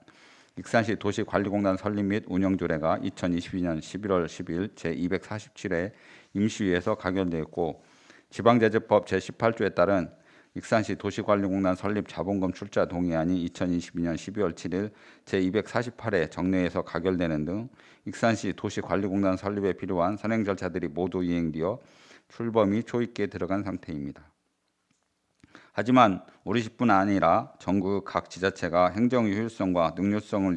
익산시 도시관리공단 설립 및 운영조례가 2022년 11월 10일 제247회 임시위에서 가결되었고 지방자재법 제18조에 따른 익산시 도시관리공단 설립 자본금 출자 동의안이 2022년 12월 7일 제248회 정례에서 가결되는 등 익산시 도시관리공단 설립에 필요한 선행 절차들이 모두 이행되어 출범이 초입기에 들어간 상태입니다. 하지만 우리시뿐 아니라 전국 각 지자체가 행정의 효율성과 능률성을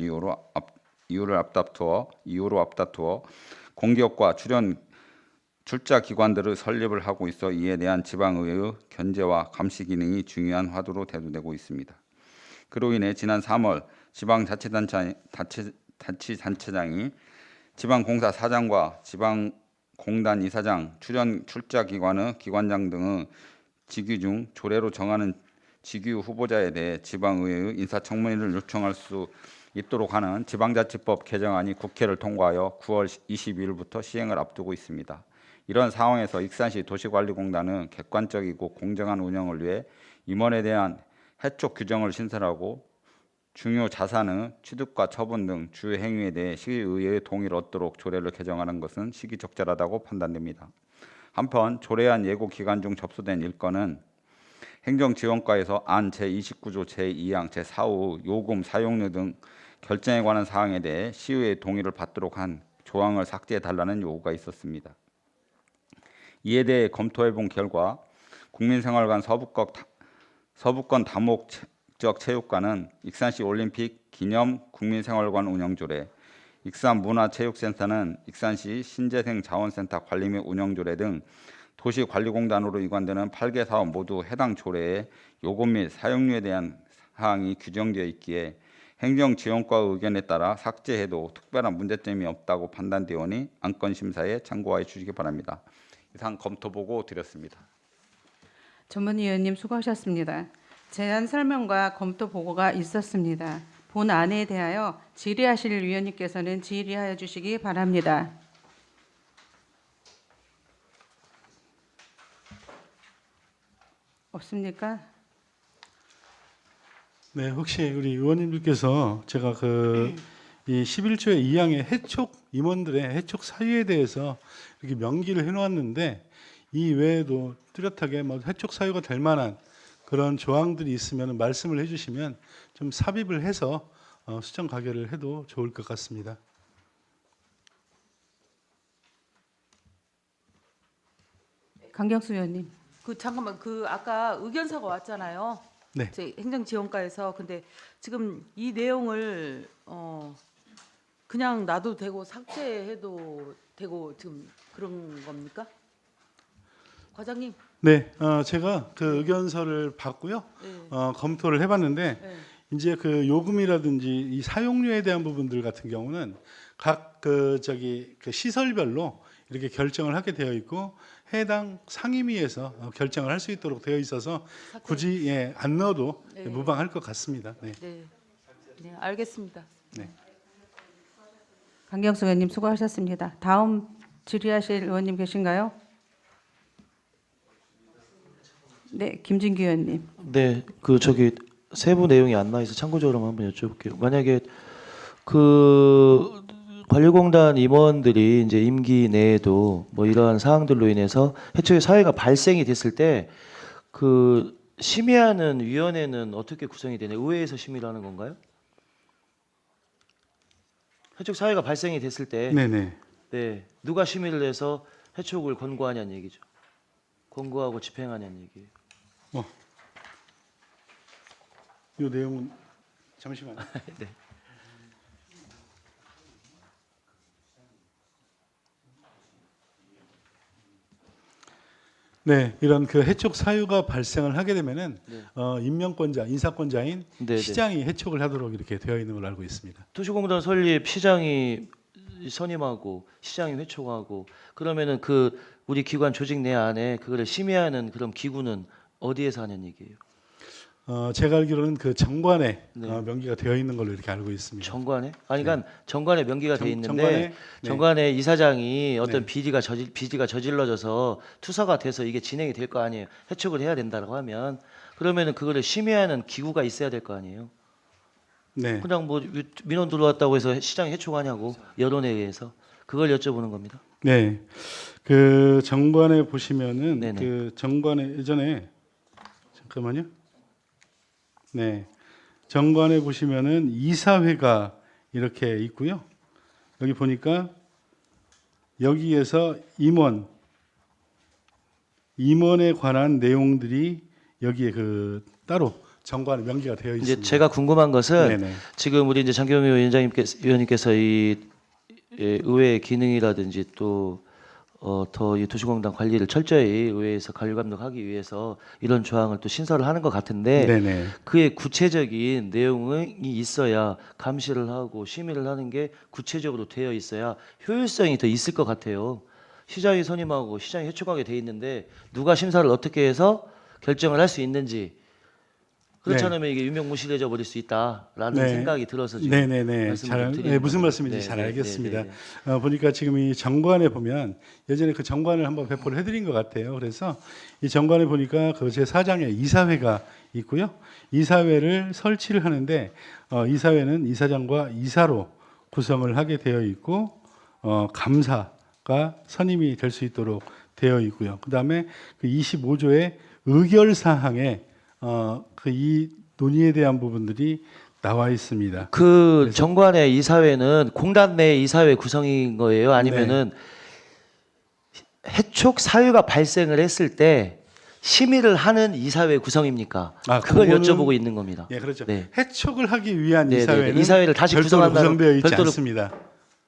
이유로 앞다투어 공기업과 출자 기관들의 설립을 하고 있어 이에 대한 지방의회의 견제와 감시 기능이 중요한 화두로 대두되고 있습니다. 그로 인해 지난 3월 지방자치단체장이 지방공사 사장과 지방공단 이사장, 출자 기관의 기관장 등의 직위 중 조례로 정하는 직위 후보자에 대해 지방의회의 인사청문회를 요청할 수 있도록 하는 지방자치법 개정안이 국회를 통과하여 9월 22일부터 시행을 앞두고 있습니다. 이런 상황에서 익산시 도시관리공단은 객관적이고 공정한 운영을 위해 임원에 대한 해촉 규정을 신설하고 중요 자산의 취득과 처분 등 주요 행위에 대해 시의회의 동의를 얻도록 조례를 개정하는 것은 시기적절하다고 판단됩니다. 한편 조례안 예고 기간 중 접수된 일건은 행정지원과에서 안 제29조 제2항 제4호 요금 사용료 등 결정에 관한 사항에 대해 시의회의 동의를 받도록 한 조항을 삭제해달라는 요구가 있었습니다. 이에 대해 검토해본 결과 국민생활관 서북권 다목적 체육관은 익산시 올림픽 기념 국민생활관 운영조례, 익산문화체육센터는 익산시 신재생자원센터 관리 및 운영조례 등 도시관리공단으로 이관되는 8개 사업 모두 해당 조례에 요금 및 사용료에 대한 사항이 규정되어 있기에 행정지원과 의견에 따라 삭제해도 특별한 문제점이 없다고 판단되오니 안건 심사에 참고하여 주시기 바랍니다. 이상 검토 보고 드렸습니다. 전문위원님 수고하셨습니다. 제안 설명과 검토 보고가 있었습니다. 본 안에 대하여 질의하실 위원님께서는 질의하여 주시기 바랍니다. 없습니까? 네, 혹시 우리 의원님들께서 제가 이 11조의 2항의 해촉 임원들의 해촉 사유에 대해서 이렇게 명기를 해놓았는데 이 외에도 뚜렷하게 뭐 해촉 사유가 될 만한 그런 조항들이 있으면 말씀을 해주시면 좀 삽입을 해서 수정 가결을 해도 좋을 것 같습니다. 강경수 위원님. 잠깐만 아까 의견서가 왔잖아요. 네. 저희 행정지원과에서 근데 지금 이 내용을 그냥 놔도 되고 삭제해도 되고 지금 그런 겁니까? 과장님. 네, 제가 그 의견서를 봤고요. 네. 검토를 해봤는데 네. 이제 그 요금이라든지 이 사용료에 대한 부분들 같은 경우는 각 그 시설별로 이렇게 결정을 하게 되어 있고 해당 상임위에서 결정을 할 수 있도록 되어 있어서 굳이 안 넣어도 네. 무방할 것 같습니다. 네. 네. 네, 알겠습니다. 네. 강경수 의원님 수고하셨습니다. 다음 질의하실 의원님 계신가요? 네, 김진규 의원님. 네, 저기 세부 내용이 안 나와 있어 참고적으로 한번 여쭤볼게요. 만약에 그 관리공단 임원들이 이제 임기 내에도 뭐 이러한 사항들로 인해서 해초의 사회가 발생이 됐을 때 그 심의하는 위원회는 어떻게 구성이 되나요? 의회에서 심의를 하는 건가요? 해촉 사회가 발생이 됐을 때 네네. 네, 누가 심의를 해서 해촉을 권고하냐는 얘기죠. 권고하고 집행하냐는 얘기예요. 이 내용은 잠시만요. 네. 네, 이런 그 해촉 사유가 발생을 하게 되면은 네. 임명권자, 인사권자인 네, 시장이 해촉을 하도록 이렇게 되어 있는 걸로 알고 있습니다. 도시공단 설립 시장이 선임하고 시장이 회촉하고 그러면은 우리 기관 조직 내 안에 그거를 심의하는 그런 기구는 어디에서 하는 얘기예요? 제가 알기로는 그 정관에 네. 명기가 되어 있는 걸로 이렇게 알고 있습니다. 정관에? 아니 그러니까 정관에 명기가 돼 있는데 정관에, 네. 정관에 이사장이 어떤 네. 비리가 저질러져서 투사가 돼서 이게 진행이 될 거 아니에요. 해촉을 해야 된다고 하면 그러면은 그거를 심의하는 기구가 있어야 될 거 아니에요. 네. 그냥 뭐 민원 들어왔다고 해서 시장이 해촉하냐고 여론에 의해서 그걸 여쭤보는 겁니다. 네. 그 정관에 보시면은 네네. 그 정관에 예전에 잠깐만요. 네. 정관에 보시면은 이사회가 이렇게 있고요. 여기 보니까 여기에서 임원에 관한 내용들이 여기에 따로 정관에 명기가 되어 있습니다. 이제 제가 궁금한 것은 네네. 지금 우리 이제 장경미 위원님께서 이 의회 기능이라든지 또 더 이 도시공단 관리를 철저히 의회에서 관리 감독하기 위해서 이런 조항을 또 신설을 하는 것 같은데 네네. 그의 구체적인 내용이 있어야 감시를 하고 심의를 하는 게 구체적으로 되어 있어야 효율성이 더 있을 것 같아요. 시장이 선임하고 시장이 해촉하게 돼 있는데 누가 심사를 어떻게 해서 결정을 할 수 있는지 그렇지 네. 않으면 이게 유명무실해져 버릴 수 있다라는 네. 생각이 들어서 지금 네네네. 말씀을 좀 드리는 네, 무슨 겁니다. 말씀인지 네, 잘 네, 알겠습니다. 네, 네, 보니까 지금 이 정관에 보면 예전에 그 정관을 한번 배포를 해드린 것 같아요. 그래서 이 정관에 보니까 그 제4장에 이사회가 있고요. 이사회를 설치를 하는데 이사회는 이사장과 이사로 구성을 하게 되어 있고 감사가 선임이 될 수 있도록 되어 있고요. 그다음에 그 25조의 의결 사항에 이 논의에 대한 부분들이 나와 있습니다. 그 정관의 이사회는 공단 내 이사회 구성인 거예요? 아니면은 해촉 사유가 발생을 했을 때 심의를 하는 이사회 구성입니까? 그걸 그거는- 여쭤보고 있는 겁니다. 예, 그렇죠. 네. 해촉을 하기 위한 네, 네, 네. 이사회는 이사회를 다시 별도로 구성한다는- 구성되어 있지 별도로- 않습니다.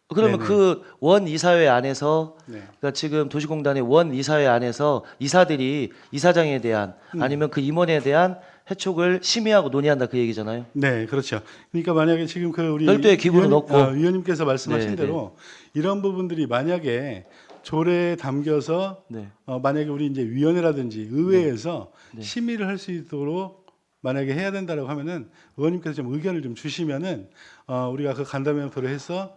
그러면 네네. 그 원 이사회 안에서 네. 그러니까 지금 도시공단의 원 이사회 안에서 이사들이 이사장에 대한 아니면 그 임원에 대한 해촉을 심의하고 논의한다 그 얘기잖아요. 네, 그렇죠. 그러니까 만약에 지금 그 우리 별도의 기구는 없고. 위원님께서 말씀하신 네, 대로 이런 부분들이 만약에 조례에 담겨서 네. 만약에 우리 이제 위원회라든지 의회에서 네. 심의를 할 수 있도록 만약에 해야 된다라고 하면은 의원님께서 좀 의견을 좀 주시면은 우리가 그 간담회를 해서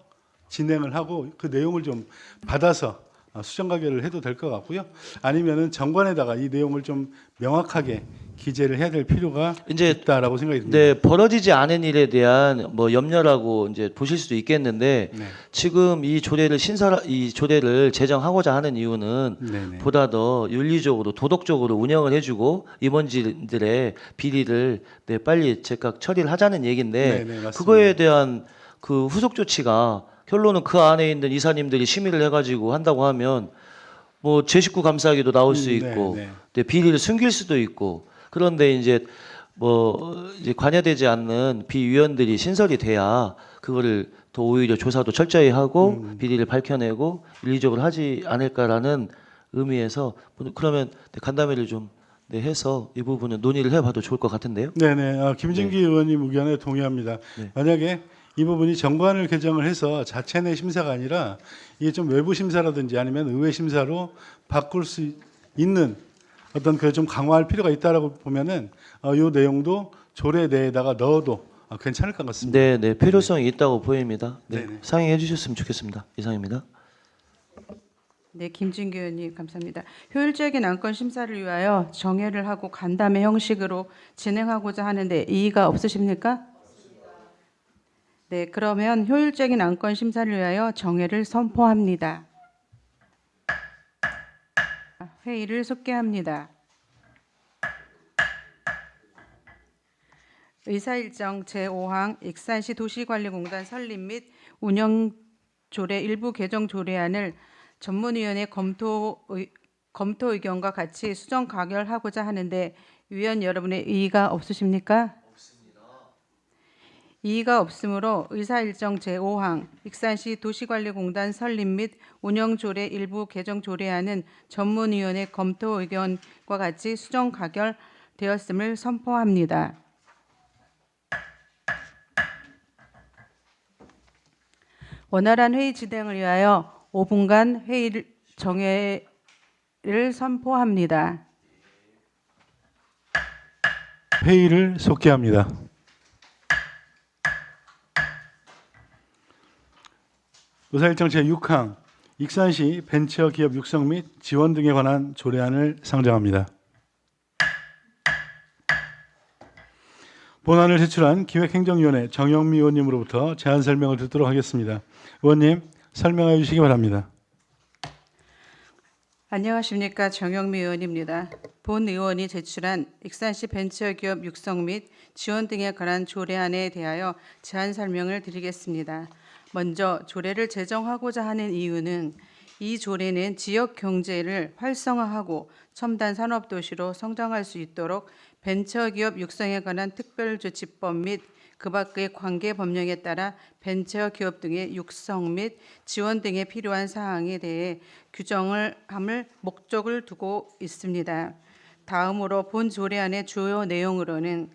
진행을 하고 그 내용을 좀 받아서 수정 가결을 해도 될 것 같고요. 아니면은 정관에다가 이 내용을 좀 명확하게 기재를 해야 될 필요가 이제 있다라고 생각이 듭니다. 네, 벌어지지 않은 일에 대한 뭐 염려라고 이제 보실 수도 있겠는데 네. 지금 이 조례를 제정하고자 하는 이유는 네네. 보다 더 윤리적으로 도덕적으로 운영을 해주고 임원진들의 비리를 네, 빨리 즉각 처리를 하자는 얘기인데 네네, 맞습니다. 그거에 대한 그 후속 조치가 결론은 그 안에 있는 이사님들이 심의를 해가지고 한다고 하면 뭐 제 식구 감싸기도 나올 수 있고 네. 네, 비리를 숨길 수도 있고 그런데 이제 뭐 이제 관여되지 않는 비위원들이 신설이 돼야 그거를 더 오히려 조사도 철저히 하고 비리를 밝혀내고 윤리적으로 하지 않을까라는 의미에서 그러면 간담회를 좀 네, 해서 이 부분은 논의를 해봐도 좋을 것 같은데요. 네네. 김진기 의원님 의견에 동의합니다. 네. 만약에 이 부분이 정관을 개정을 해서 자체 내 심사가 아니라 이게 좀 외부 심사라든지 아니면 의회 심사로 바꿀 수 있는 어떤 그 좀 강화할 필요가 있다라고 보면은 이 내용도 조례 내에다가 넣어도 괜찮을 것 같습니다. 네, 네, 필요성이 있다고 보입니다. 네, 네네. 상의해 주셨으면 좋겠습니다. 이상입니다. 네, 김진규 의원님 감사합니다. 효율적인 안건 심사를 위하여 정회를 하고 간담회 형식으로 진행하고자 하는데 이의가 없으십니까? 네, 그러면 효율적인 안건 심사를 위하여 정회를 선포합니다. 회의를 속개합니다. 의사일정 제5항 익산시 도시관리공단 설립 및 운영 조례 일부 개정 조례안을 전문위원회 검토 의견과 같이 수정 가결하고자 하는데 위원 여러분의 이의가 없으십니까? 없습니다. 이의가 없으므로 의사일정 제5항 익산시 도시관리공단 설립 및 운영 조례 일부 개정 조례안은 전문위원회 검토 의견과 같이 수정 가결되었음을 선포합니다. 원활한 회의 진행을 위하여 5분간 회의를 정회를 선포합니다. 회의를 속개합니다. 의사일정 제6항 익산시 벤처기업 육성 및 지원 등에 관한 조례안을 상정합니다. 본안을 제출한 기획행정위원회 정영미 의원님으로부터 제안 설명을 듣도록 하겠습니다. 의원님 설명해 주시기 바랍니다. 안녕하십니까, 정영미 의원입니다. 본 의원이 제출한 익산시 벤처기업 육성 및 지원 등에 관한 조례안에 대하여 제안 설명을 드리겠습니다. 먼저 조례를 제정하고자 하는 이유는 이 조례는 지역 경제를 활성화하고 첨단 산업 도시로 성장할 수 있도록 벤처기업 육성에 관한 특별조치법 및 그 밖의 관계 법령에 따라 벤처기업 등의 육성 및 지원 등에 필요한 사항에 대해 규정을 함을 목적을 두고 있습니다. 다음으로 본 조례안의 주요 내용으로는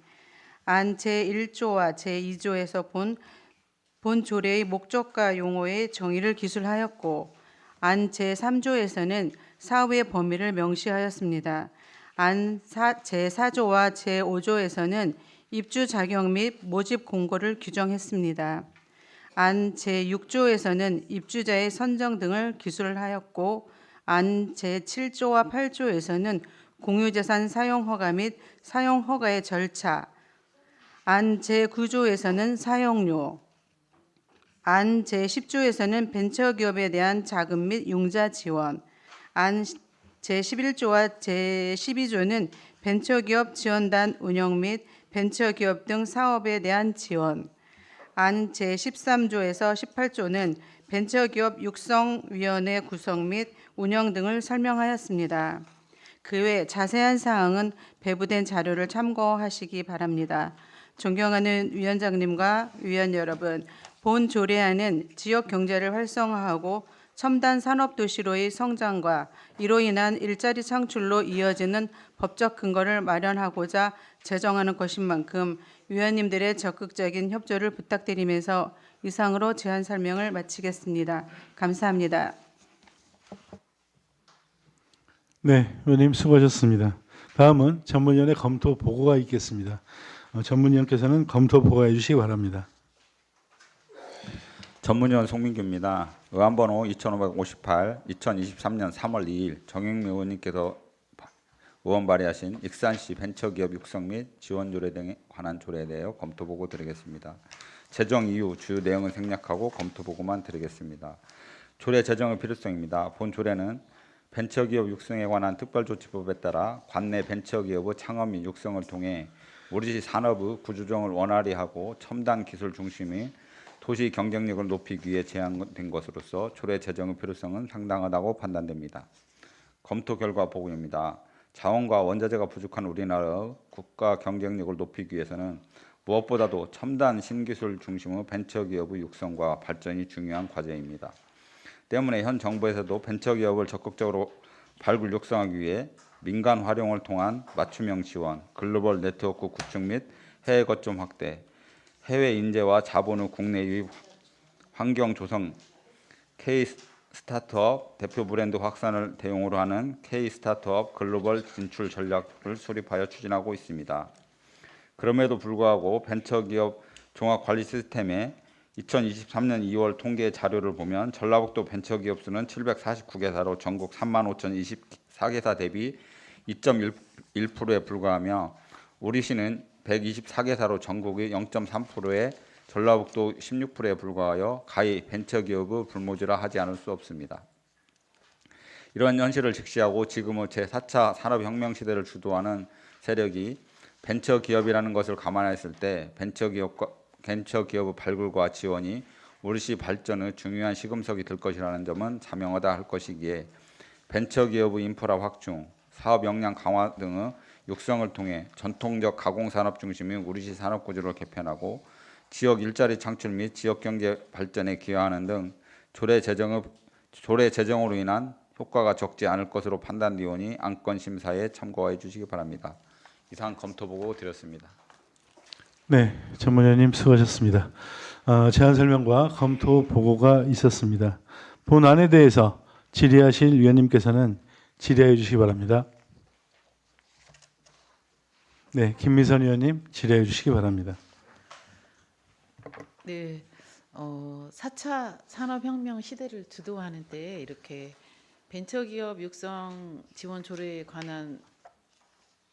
안 제1조와 제2조에서 본 조례의 목적과 용어의 정의를 기술하였고 안 제3조에서는 사후의 범위를 명시하였습니다. 안 제4조와 제5조에서는 입주 자격 및 모집 공고를 규정했습니다. 안 제6조에서는 입주자의 선정 등을 기술하였고 안 제7조와 8조에서는 공유재산 사용허가 및 사용허가의 절차, 안 제9조에서는 사용료, 안 제10조에서는 벤처기업에 대한 자금 및 융자 지원, 안 제11조와 제12조는 벤처기업 지원단 운영 및 벤처기업 등 사업에 대한 지원, 안 제13조에서 18조는 벤처기업 육성위원회 구성 및 운영 등을 설명하였습니다. 그 외 자세한 사항은 배부된 자료를 참고하시기 바랍니다. 존경하는 위원장님과 위원 여러분, 본 조례안은 지역 경제를 활성화하고 첨단 산업 도시로의 성장과 이로 인한 일자리 창출로 이어지는 법적 근거를 마련하고자 제정하는 것인 만큼 위원님들의 적극적인 협조를 부탁드리면서 이상으로 제안 설명을 마치겠습니다. 감사합니다. 네, 의원님 수고하셨습니다. 다음은 전문위원회 검토 보고가 있겠습니다. 전문위원께서는 검토 보고해 주시기 바랍니다. 전문위원 송민규입니다. 의안번호 2558, 2023년 3월 2일 정영미 의원님께서 의원 발의하신 익산시 벤처기업 육성 및 지원 조례 등에 관한 조례에 대하여 검토 보고 드리겠습니다. 제정 이유, 주요 내용은 생략하고 검토 보고만 드리겠습니다. 조례 제정의 필요성입니다. 본 조례는 벤처기업 육성에 관한 특별조치법에 따라 관내 벤처기업의 창업 및 육성을 통해 우리시 산업의 구조정을 원활히 하고 첨단 기술 중심의 도시 경쟁력을 높이기 위해 제안된 것으로서 조례 제정의 필요성은 상당하다고 판단됩니다. 검토 결과 보고입니다. 자원과 원자재가 부족한 우리나라의 국가 경쟁력을 높이기 위해서는 무엇보다도 첨단 신기술 중심의 벤처기업의 육성과 발전이 중요한 과제입니다. 때문에 현 정부에서도 벤처기업을 적극적으로 발굴 육성하기 위해 민간 활용을 통한 맞춤형 지원, 글로벌 네트워크 구축 및 해외 거점 확대, 해외 인재와 자본의 국내 유입 환경 조성, K 스타트업 대표 브랜드 확산을 대용으로 하는 K 스타트업 글로벌 진출 전략을 수립하여 추진하고 있습니다. 그럼에도 불구하고 벤처기업 종합관리 시스템의 2023년 2월 통계 자료를 보면 전라북도 벤처기업 수는 749개사로 전국 35,024개사 대비 2.1%에 불과하며 우리시는 124개사로 전국의 0.3%에 전라북도 16%에 불과하여 가히 벤처기업의 불모지라 하지 않을 수 없습니다. 이러한 현실을 직시하고 지금의 제4차 산업혁명 시대를 주도하는 세력이 벤처기업이라는 것을 감안했을 때 벤처기업의 발굴과 지원이 우리시 발전의 중요한 시금석이 될 것이라는 점은 자명하다 할 것이기에 벤처기업의 인프라 확충, 사업 역량 강화 등의 육성을 통해 전통적 가공산업 중심의 우리시 산업구조를 개편하고 지역 일자리 창출 및 지역경제 발전에 기여하는 등 조례 제정으로 인한 효과가 적지 않을 것으로 판단되오니 안건 심사에 참고해 주시기 바랍니다. 이상 검토 보고 드렸습니다. 네, 전문위원님 수고하셨습니다. 제안 설명과 검토 보고가 있었습니다. 본안에 대해서 질의하실 위원님께서는 질의해 주시기 바랍니다. 네, 김미선 의원님 질의해 주시기 바랍니다. 네, 4차 산업혁명 시대를 주도하는 때 이렇게 벤처기업 육성 지원 조례에 관한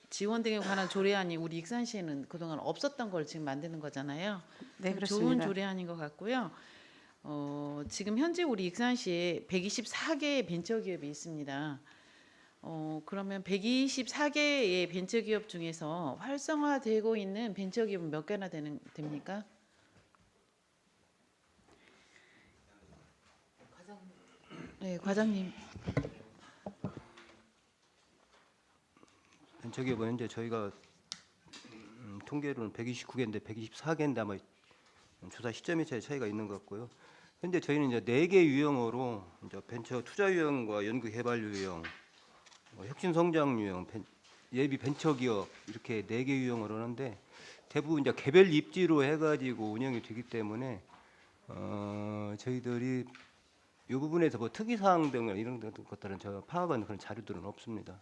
지원 등에 관한 조례안이 우리 익산시에는 그동안 없었던 걸 지금 만드는 거잖아요. 네, 좋은 그렇습니다. 조례안인 것 같고요. 지금 현재 우리 익산시에 124개의 벤처기업이 있습니다. 그러면 124개의 벤처기업 중에서 활성화되고 있는 벤처기업은 몇 개나 됩니까? 네, 과장님. 벤처기업은 현재 저희가 통계로는 129개인데 124개인데 아마 조사 시점의 차이가 있는 것 같고요. 현재 저희는 이제 4개 유형으로 이제 벤처 투자 유형과 연구 개발 유형, 혁신 성장 유형, 예비 벤처기업 이렇게 4개 유형으로 하는데 대부분 이제 개별 입지로 해가지고 운영이 되기 때문에 저희들이 이 부분에서 뭐 특이사항 등을 이런 것들은 제가 파악한 그런 자료들은 없습니다.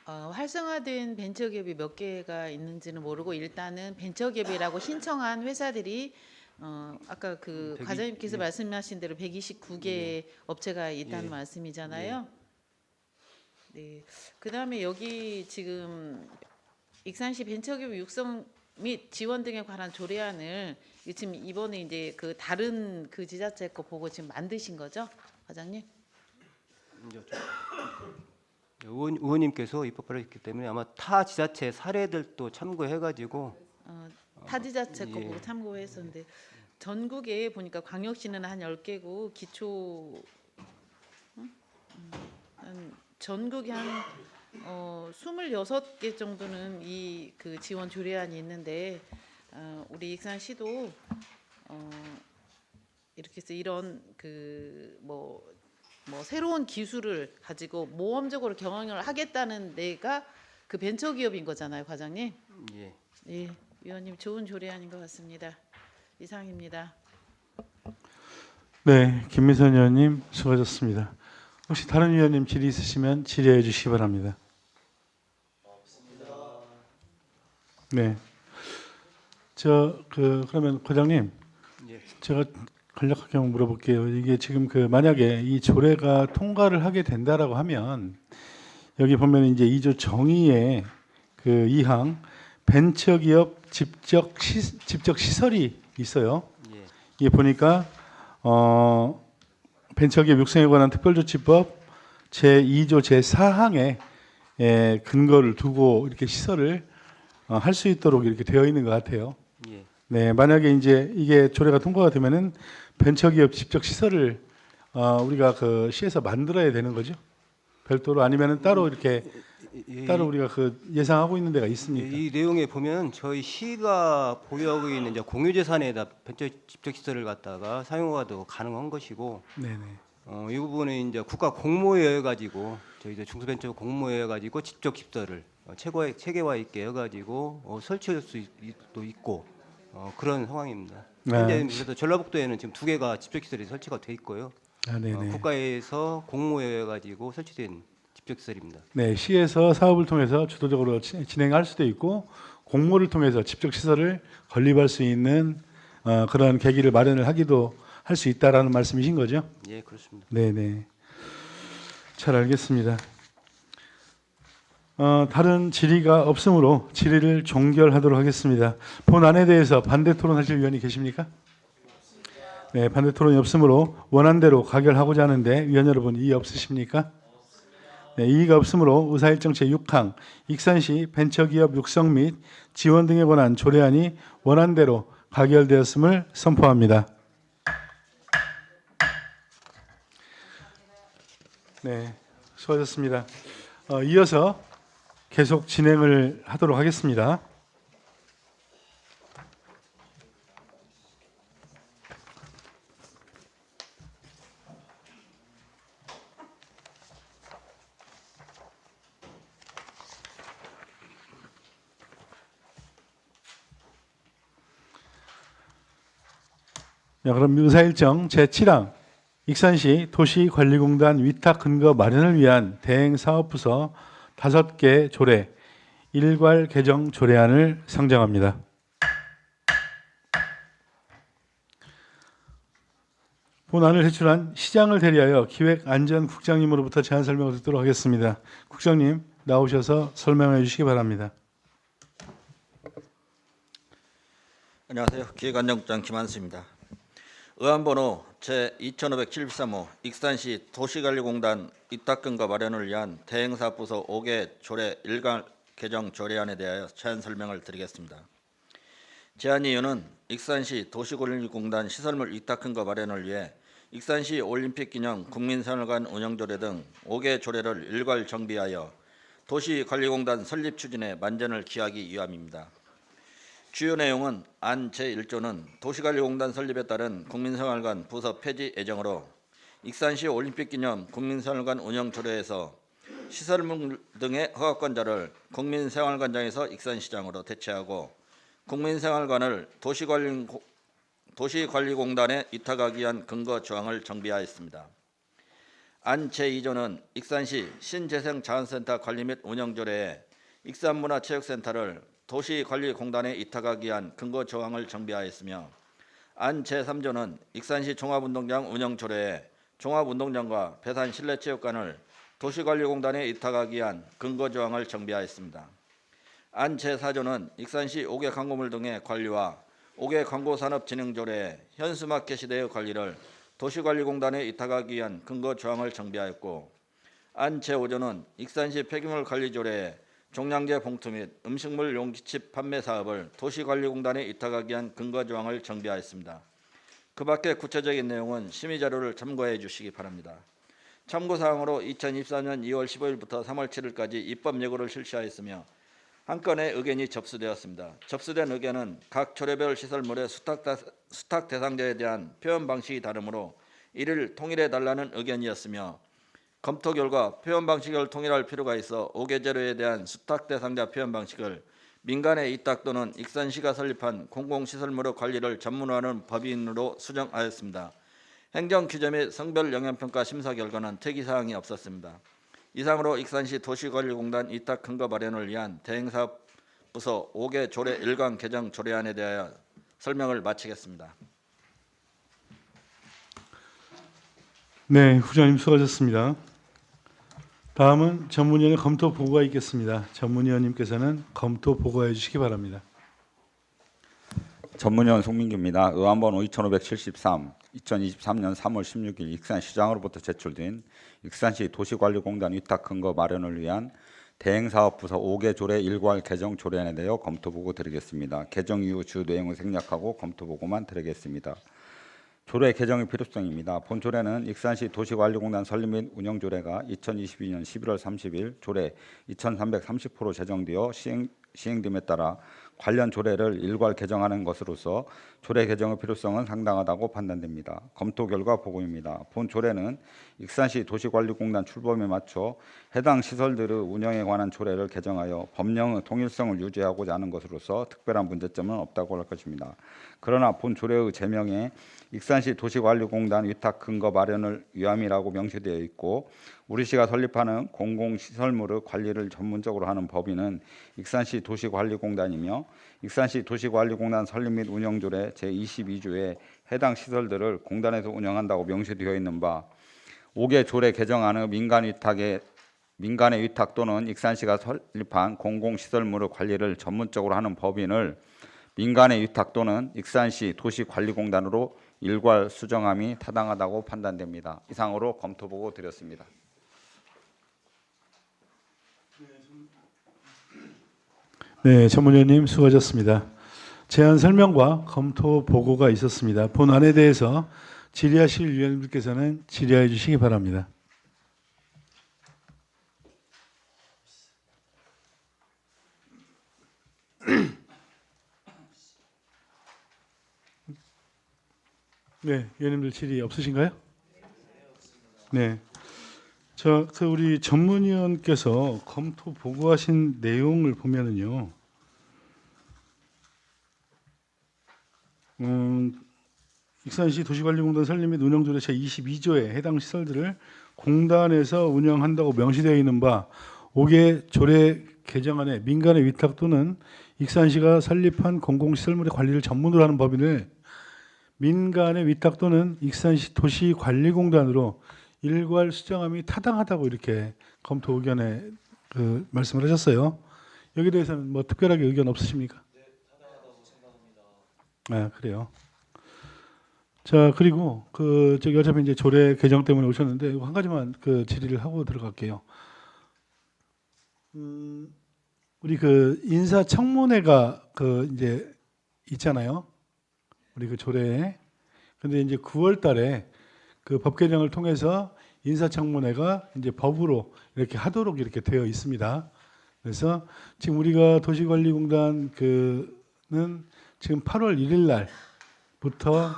활성화된 벤처기업이 몇 개가 있는지는 모르고 일단은 벤처기업이라고 신청한 회사들이 아까 그 120, 과장님께서 네. 말씀하신 대로 129개 업체가 있다는 예. 말씀이잖아요. 네. 그다음에 여기 지금 익산시 벤처기업 육성 및 지원 등에 관한 조례안을 지금 이번에 이제 그 다른 그 지자체 거 보고 지금 만드신 거죠, 과장님? 이제 의원님께서 입법을 했기 때문에 아마 타 지자체 사례들도 참고해가지고 타지자체 거 예. 보고 참고했었는데 전국에 보니까 광역시는 한 10개고 기초 한 전국에 한 26개 정도는 이 그 지원 조례안이 있는데 우리 익산시도 이렇게 해서 이런 뭐 새로운 기술을 가지고 모험적으로 경영을 하겠다는 데가 그 벤처기업인 거잖아요, 과장님. 예. 예, 위원님 좋은 조례안인 것 같습니다. 이상입니다. 네, 김미선 의원님 수고하셨습니다. 혹시 다른 위원님 질의 있으시면 질의해 주시기 바랍니다. 네, 그러면 과장님, 예. 제가 간략하게 한번 물어볼게요. 이게 지금 만약에 이 조례가 통과를 하게 된다라고 하면 여기 보면 이제 2조 정의의 2항 벤처기업 집적 시설이 있어요. 예. 이게 보니까 벤처기업 육성에 관한 특별조치법 제2조 제4항에 근거를 두고 이렇게 시설을 할 수 있도록 이렇게 되어 있는 것 같아요. 예. 네, 만약에 이제 이게 조례가 통과가 되면은 벤처기업 집적 시설을 우리가 시에서 만들어야 되는 거죠. 별도로 아니면은 따로 이렇게 따로 우리가 예상하고 있는 데가 있습니까? 이 내용에 보면 저희 시가 보유하고 있는 이제 공유재산에다 벤처 집적 시설을 갖다가 사용하도 가능한 것이고, 네네. 이 부분은 이제 국가 공모에 해 가지고 저희 중소벤처 공모에 해 가지고 집적 시설을 체계화 있게 해 가지고 설치할 수도 있고 그런 상황입니다. 현재 그래서 전라북도에는 지금 2개가 집적 시설이 설치가 돼 있고요. 아, 네네. 국가에서 공모해 가지고 설치된 집적 시설입니다. 네, 시에서 사업을 통해서 주도적으로 진행할 수도 있고 공모를 통해서 집적 시설을 건립할 수 있는 그런 계기를 마련을 하기도 할 수 있다라는 말씀이신 거죠? 예, 그렇습니다. 네네. 잘 알겠습니다. 다른 질의가 없으므로 질의를 종결하도록 하겠습니다. 본안에 대해서 반대 토론하실 위원이 계십니까? 네, 반대 토론이 없으므로 원안대로 가결하고자 하는데 위원 여러분 이의 없으십니까? 네, 이의가 없으므로 의사일정 제6항 익산시 벤처기업 육성 및 지원 등에 관한 조례안이 원안대로 가결되었음을 선포합니다. 네, 수고하셨습니다. 이어서 계속 진행을 하도록 하겠습니다. 그럼 의사일정 제7항 익산시 도시관리공단 위탁 근거 마련을 위한 대행사업부서 5개 조례 일괄 개정 조례안을 상정합니다. 본안을 제출한 시장을 대리하여 기획안전국장님으로부터 제안 설명을 듣도록 하겠습니다. 국장님 나오셔서 설명해 주시기 바랍니다. 안녕하세요. 기획안전국장 김한수입니다. 의안번호 제2573호 익산시 도시관리공단 위탁근거 마련을 위한 대행사업부서 5개 조례 일괄 개정 조례안에 대하여 제안 설명을 드리겠습니다. 제안 이유는 익산시 도시관리공단 시설물 위탁근거 마련을 위해 익산시 올림픽 기념 국민생활관 운영조례 등 5개 조례를 일괄 정비하여 도시관리공단 설립 추진에 만전을 기하기 위함입니다. 주요 내용은 안 제1조는 도시관리공단 설립에 따른 국민생활관 부서 폐지 예정으로 익산시 올림픽 기념 국민생활관 운영조례에서 시설물 등의 허가권자를 국민생활관장에서 익산시장으로 대체하고 국민생활관을 도시관리공단에 위탁하기 위한 근거 조항을 정비하였습니다. 안 제2조는 익산시 신재생자원센터 관리 및 운영조례에 익산문화체육센터를 도시관리공단에 위탁하기 위한 근거 조항을 정비하였으며 안 제3조는 익산시 종합운동장 운영조례에 종합운동장과 배산 실내체육관을 도시관리공단에 위탁하기 위한 근거 조항을 정비하였습니다. 안 제4조는 익산시 5개 광고물 등의 관리와 5개 광고산업진흥조례에 현수막켓 시대의 관리를 도시관리공단에 위탁하기 위한 근거 조항을 정비하였고 안 제5조는 익산시 폐기물 관리조례에 종량제 봉투 및 음식물 용기칩 판매 사업을 도시관리공단에 위탁하기 위한 근거 조항을 정비하였습니다. 그 밖의 구체적인 내용은 심의자료를 참고해 주시기 바랍니다. 참고사항으로 2024년 2월 15일부터 3월 7일까지 입법 예고를 실시하였으며 한 건의 의견이 접수되었습니다. 접수된 의견은 각 조례별 시설물의 수탁 대상자에 대한 표현 방식이 다르므로 이를 통일해 달라는 의견이었으며 검토 결과 표현 방식을 통일할 필요가 있어 5개 재료에 대한 수탁 대상자 표현 방식을 민간의 위탁 또는 익산시가 설립한 공공시설물의 관리를 전문화하는 법인으로 수정하였습니다. 행정규제 및 성별 영향평가 심사 결과는 특이사항이 없었습니다. 이상으로 익산시 도시관리공단 위탁 근거 마련을 위한 대행사업 부서 5개 조례 일관 개정 조례안에 대하여 설명을 마치겠습니다. 네, 후장님 수고하셨습니다. 다음은 전문위원회 검토 보고가 있겠습니다. 전문위원님께서는 검토 보고해 주시기 바랍니다. 전문위원 송민규입니다. 의안번호 2573, 2023년 3월 16일 익산시장으로부터 제출된 익산시 도시관리공단 위탁 근거 마련을 위한 대행사업부서 5개 조례 일괄 개정 조례안에 대하여 검토보고 드리겠습니다. 개정 이후 주 내용을 생략하고 검토보고만 드리겠습니다. 조례 개정의 필요성입니다. 본 조례는 익산시 도시관리공단 설립 및 운영 조례가 2022년 11월 30일 조례 2330호로 제정되어 시행됨에 따라 관련 조례를 일괄 개정하는 것으로서 조례 개정의 필요성은 상당하다고 판단됩니다. 검토 결과 보고입니다. 본 조례는 익산시 도시관리공단 출범에 맞춰 해당 시설들의 운영에 관한 조례를 개정하여 법령의 통일성을 유지하고자 하는 것으로서 특별한 문제점은 없다고 할 것입니다. 그러나 본 조례의 제명에 익산시 도시관리공단 위탁 근거 마련을 위함이라고 명시되어 있고 우리시가 설립하는 공공시설물의 관리를 전문적으로 하는 법인은 익산시 도시관리공단이며 익산시 도시관리공단 설립 및 운영조례 제22조에 해당 시설들을 공단에서 운영한다고 명시되어 있는 바 5개 조례 개정안의 민간의 위탁 또는 익산시가 설립한 공공시설물의 관리를 전문적으로 하는 법인을 민간의 위탁 또는 익산시 도시관리공단으로 일괄 수정함이 타당하다고 판단됩니다. 이상으로 검토보고 드렸습니다. 네, 전문위원님 수고하셨습니다. 제안 설명과 검토 보고가 있었습니다. 본안에 대해서 질의하실 위원님들께서는 질의해 주시기 바랍니다. 네, 위원님들 질의 없으신가요? 네. 우리 전문위원께서 검토 보고하신 내용을 보면은요, 익산시 도시관리공단 설립 및 운영조례 제22조에 해당 시설들을 공단에서 운영한다고 명시되어 있는 바 5개 조례 개정안에 민간의 위탁 또는 익산시가 설립한 공공시설물의 관리를 전문으로 하는 법인을 민간의 위탁 또는 익산시 도시관리공단으로 일괄 수정함이 타당하다고 이렇게 검토 의견에 말씀을 하셨어요. 여기에 대해서는 뭐 특별하게 의견 없으십니까? 네, 타당하다고 생각합니다. 아, 그래요. 자, 그리고 어차피 이제 조례 개정 때문에 오셨는데 한 가지만 질의를 하고 들어갈게요. 우리 인사청문회가 이제 있잖아요. 우리 조례에. 근데 이제 9월 달에 법 개정을 통해서 인사청문회가 이제 법으로 이렇게 하도록 이렇게 되어 있습니다. 그래서 지금 우리가 도시관리공단은 지금 8월 1일 날부터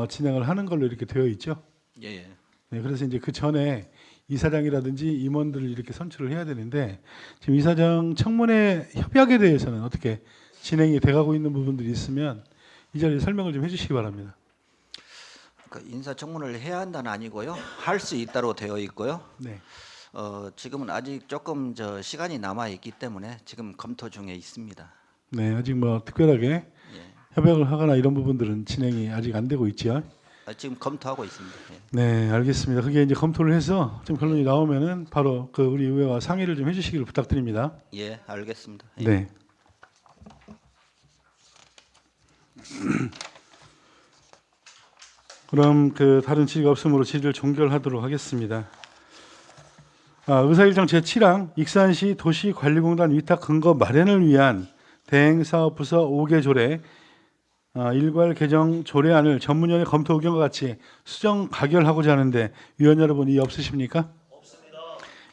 진행을 하는 걸로 이렇게 되어 있죠. 예. 네, 그래서 이제 그 전에 이사장이라든지 임원들을 이렇게 선출을 해야 되는데 지금 이사장 청문회 협약에 대해서는 어떻게 진행이 돼가고 있는 부분들이 있으면 이 자리에 설명을 좀 해주시기 바랍니다. 인사청문회를 해야 한다는 아니고요. 할 수 있다로 되어 있고요. 네. 지금은 아직 조금 시간이 남아 있기 때문에 지금 검토 중에 있습니다. 네, 아직 뭐 특별하게 예. 협약을 하거나 이런 부분들은 진행이 아직 안 되고 있지요. 지금 검토하고 있습니다. 예. 네, 알겠습니다. 그게 이제 검토를 해서 좀 결론이 나오면은 바로 우리 의회와 상의를 좀 해주시기를 부탁드립니다. 예, 알겠습니다. 예. 네. 그럼 다른 질의가 없으므로 질의를 종결하도록 하겠습니다. 의사일정 제7항 익산시 도시관리공단 위탁 근거 마련을 위한 대행사업부서 5개 조례 일괄 개정 조례안을 전문위원회 검토 의견과 같이 수정 가결하고자 하는데 위원 여러분 이의 없으십니까? 없습니다.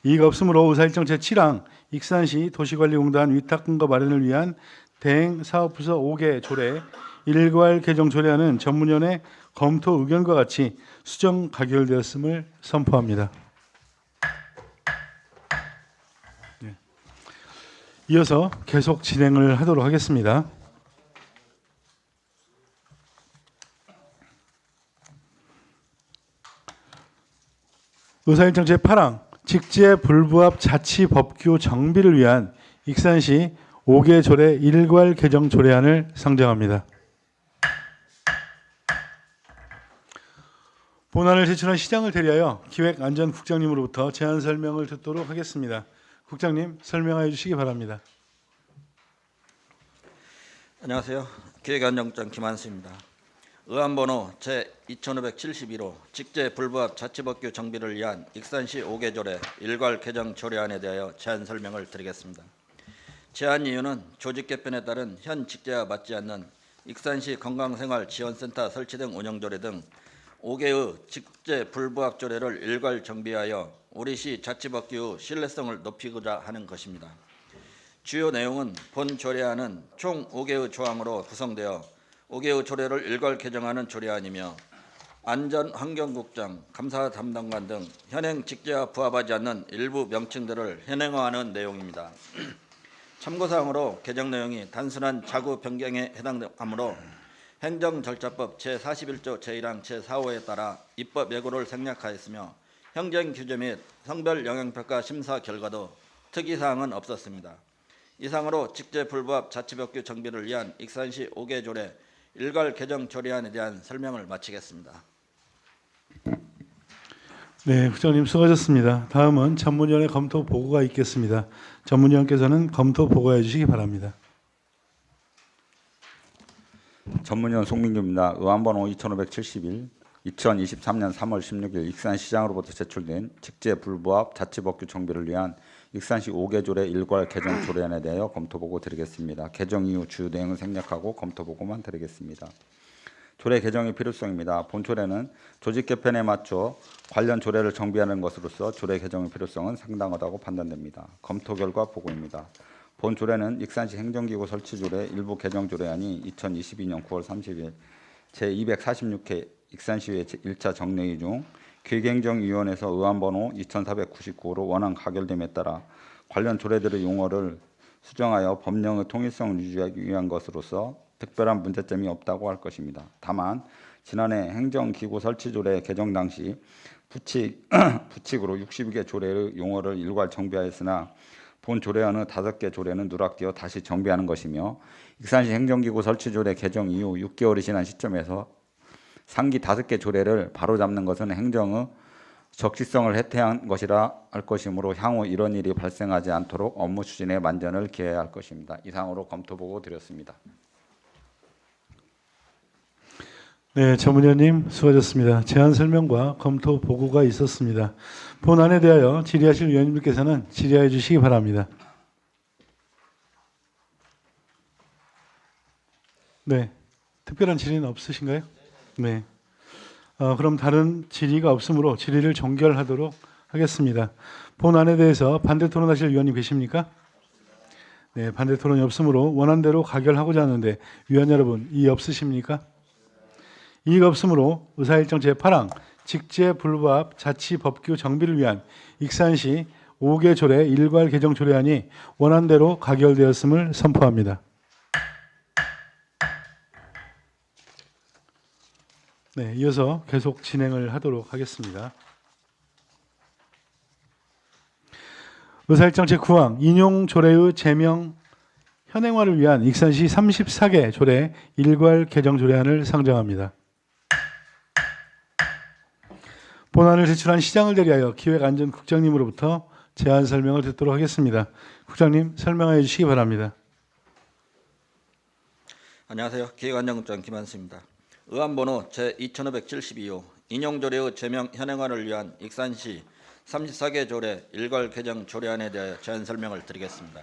이의가 없으므로 의사일정 제7항 익산시 도시관리공단 위탁근거 마련을 위한 대행 사업부서 5개 조례 일괄 개정 조례안은 전문위원회 검토 의견과 같이 수정 가결되었음을 선포합니다. 네. 이어서 계속 진행을 하도록 하겠습니다. 의사일정 제8항 직제 불부합 자치 법규 정비를 위한 익산시 5개 조례 일괄 개정 조례안을 상정합니다. 본안을 제출한 시장을 대리하여 기획안전국장님으로부터 제안 설명을 듣도록 하겠습니다. 국장님, 설명하여 주시기 바랍니다. 안녕하세요. 기획안전국장 김한수입니다. 의안번호 제2572로 직제 불부합 자치법규 정비를 위한 익산시 5개 조례 일괄 개정 조례안에 대하여 제안 설명을 드리겠습니다. 제안 이유는 조직 개편에 따른 현 직제와 맞지 않는 익산시 건강생활지원센터 설치 등 운영 조례 등 5개의 직제 불부합 조례를 일괄 정비하여 우리 시 자치법규의 신뢰성을 높이고자 하는 것입니다. 주요 내용은 본 조례안은 총 5개의 조항으로 구성되어 5개의 조례를 일괄 개정하는 조례안이며 안전환경국장, 감사 담당관 등 현행 직제와 부합하지 않는 일부 명칭들을 현행화하는 내용입니다. 참고사항으로 개정 내용이 단순한 자구 변경에 해당하므로 행정절차법 제41조 제1항 제4호에 따라 입법 예고를 생략하였으며 행정규제 및 성별 영향평가 심사 결과도 특이사항은 없었습니다. 이상으로 직제 불부합 자치법규 정비를 위한 익산시 5개 조례 일괄 개정 조례안에 대한 설명을 마치겠습니다. 네, 국장님 수고하셨습니다. 다음은 전문위원회 검토 보고가 있겠습니다. 전문위원께서는 검토 보고해 주시기 바랍니다. 전문위원 송민규입니다. 의안번호 2571 2023년 3월 16일 익산시장으로부터 제출된 직제 불부합 자치법규 정비를 위한 익산시 5개 조례 일괄 개정 조례안에 대하여 검토보고 드리겠습니다. 개정 이후 주요 내용은 생략하고 검토보고만 드리겠습니다. 조례 개정의 필요성입니다. 본 조례는 조직 개편에 맞춰 관련 조례를 정비하는 것으로서 조례 개정의 필요성은 상당하다고 판단됩니다. 검토 결과 보고입니다. 본 조례는 익산시 행정기구 설치 조례 일부 개정 조례안이 2022년 9월 30일 제246회 익산시의회 1차 정례위 중 기획행정위원회에서 의안번호 2499호로 원안 가결됨에 따라 관련 조례들의 용어를 수정하여 법령의 통일성을 유지하기 위한 것으로서 특별한 문제점이 없다고 할 것입니다. 다만 지난해 행정기구 설치조례 개정 당시 부칙으로 62개 조례의 용어를 일괄 정비하였으나 본 조례안의 5개 조례는 누락되어 다시 정비하는 것이며 익산시 행정기구 설치조례 개정 이후 6개월이 지난 시점에서 상기 5개 조례를 바로잡는 것은 행정의 적시성을 해태한 것이라 할 것이므로 향후 이런 일이 발생하지 않도록 업무 추진에 만전을 기해야 할 것입니다. 이상으로 검토보고 드렸습니다. 네, 전문위원님 수고하셨습니다. 제안 설명과 검토 보고가 있었습니다. 본안에 대하여 질의하실 위원님께서는 질의해 주시기 바랍니다. 네, 특별한 질의는 없으신가요? 네. 그럼 다른 질의가 없으므로 질의를 종결하도록 하겠습니다. 본안에 대해서 반대 토론하실 위원님 계십니까? 네, 반대 토론이 없으므로 원안대로 가결하고자 하는데 위원 여러분 이의 없으십니까? 이의가 없으므로 의사일정 제8항 직제 불부합 자치법규 정비를 위한 익산시 5개 조례 일괄 개정 조례안이 원안대로 가결되었음을 선포합니다. 네, 이어서 계속 진행을 하도록 하겠습니다. 의사일정 제9항 인용 조례의 제명 현행화를 위한 익산시 34개 조례 일괄 개정 조례안을 상정합니다. 본안을 제출한 시장을 대리하여 기획안전국장님으로부터 제안 설명을 듣도록 하겠습니다. 국장님 설명해 주시기 바랍니다. 안녕하세요. 기획안전국장 김한수입니다. 의안번호 제2572호 인용조례의 제명 현행화를 위한 익산시 34개 조례 일괄 개정 조례안에 대하여 제안 설명을 드리겠습니다.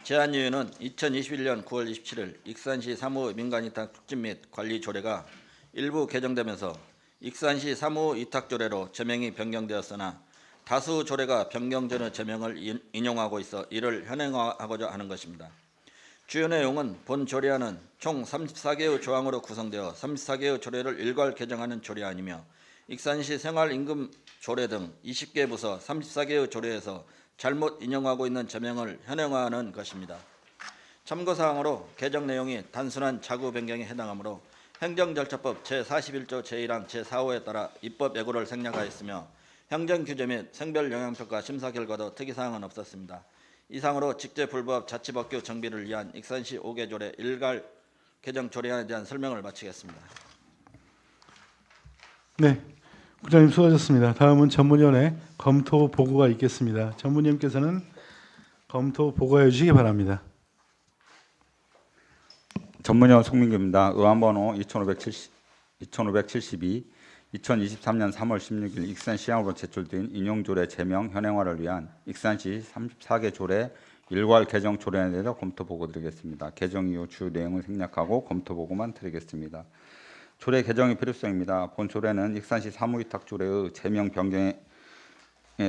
제안 이유는 2021년 9월 27일 익산시 사무 민간위탁 특집 및 관리 조례가 일부 개정되면서 익산시 사무 위탁 조례로 제명이 변경되었으나 다수 조례가 변경전의 제명을 인용하고 있어 이를 현행화하고자 하는 것입니다. 주요 내용은 본 조례안은 총 34개의 조항으로 구성되어 34개의 조례를 일괄 개정하는 조례안이며 익산시 생활임금 조례 등 20개 부서 34개의 조례에서 잘못 인용하고 있는 제명을 현행화하는 것입니다. 참고사항으로 개정 내용이 단순한 자구 변경에 해당하므로 행정절차법 제41조 제1항 제4호에 따라 입법 예고를 생략하였으며 행정규제 및 생별영향평가 심사 결과도 특이사항은 없었습니다. 이상으로 직제불법 자치법규 정비를 위한 익산시 5개 조례 일괄 개정 조례안에 대한 설명을 마치겠습니다. 네, 국장님 수고하셨습니다. 다음은 전문위원회 검토 보고가 있겠습니다. 전문위원께서는 검토 보고해 주시기 바랍니다. 전문위원 송민규입니다. 의안번호 2572 2023년 3월 16일 익산시장으로 제출된 인용조례 제명 현행화를 위한 익산시 34개 조례 일괄 개정 조례에 대해서 검토 보고 드리겠습니다. 개정 이후 주 내용을 생략하고 검토 보고만 드리겠습니다. 조례 개정의 필요성입니다. 본 조례는 익산시 사무위탁 조례의 제명 변경에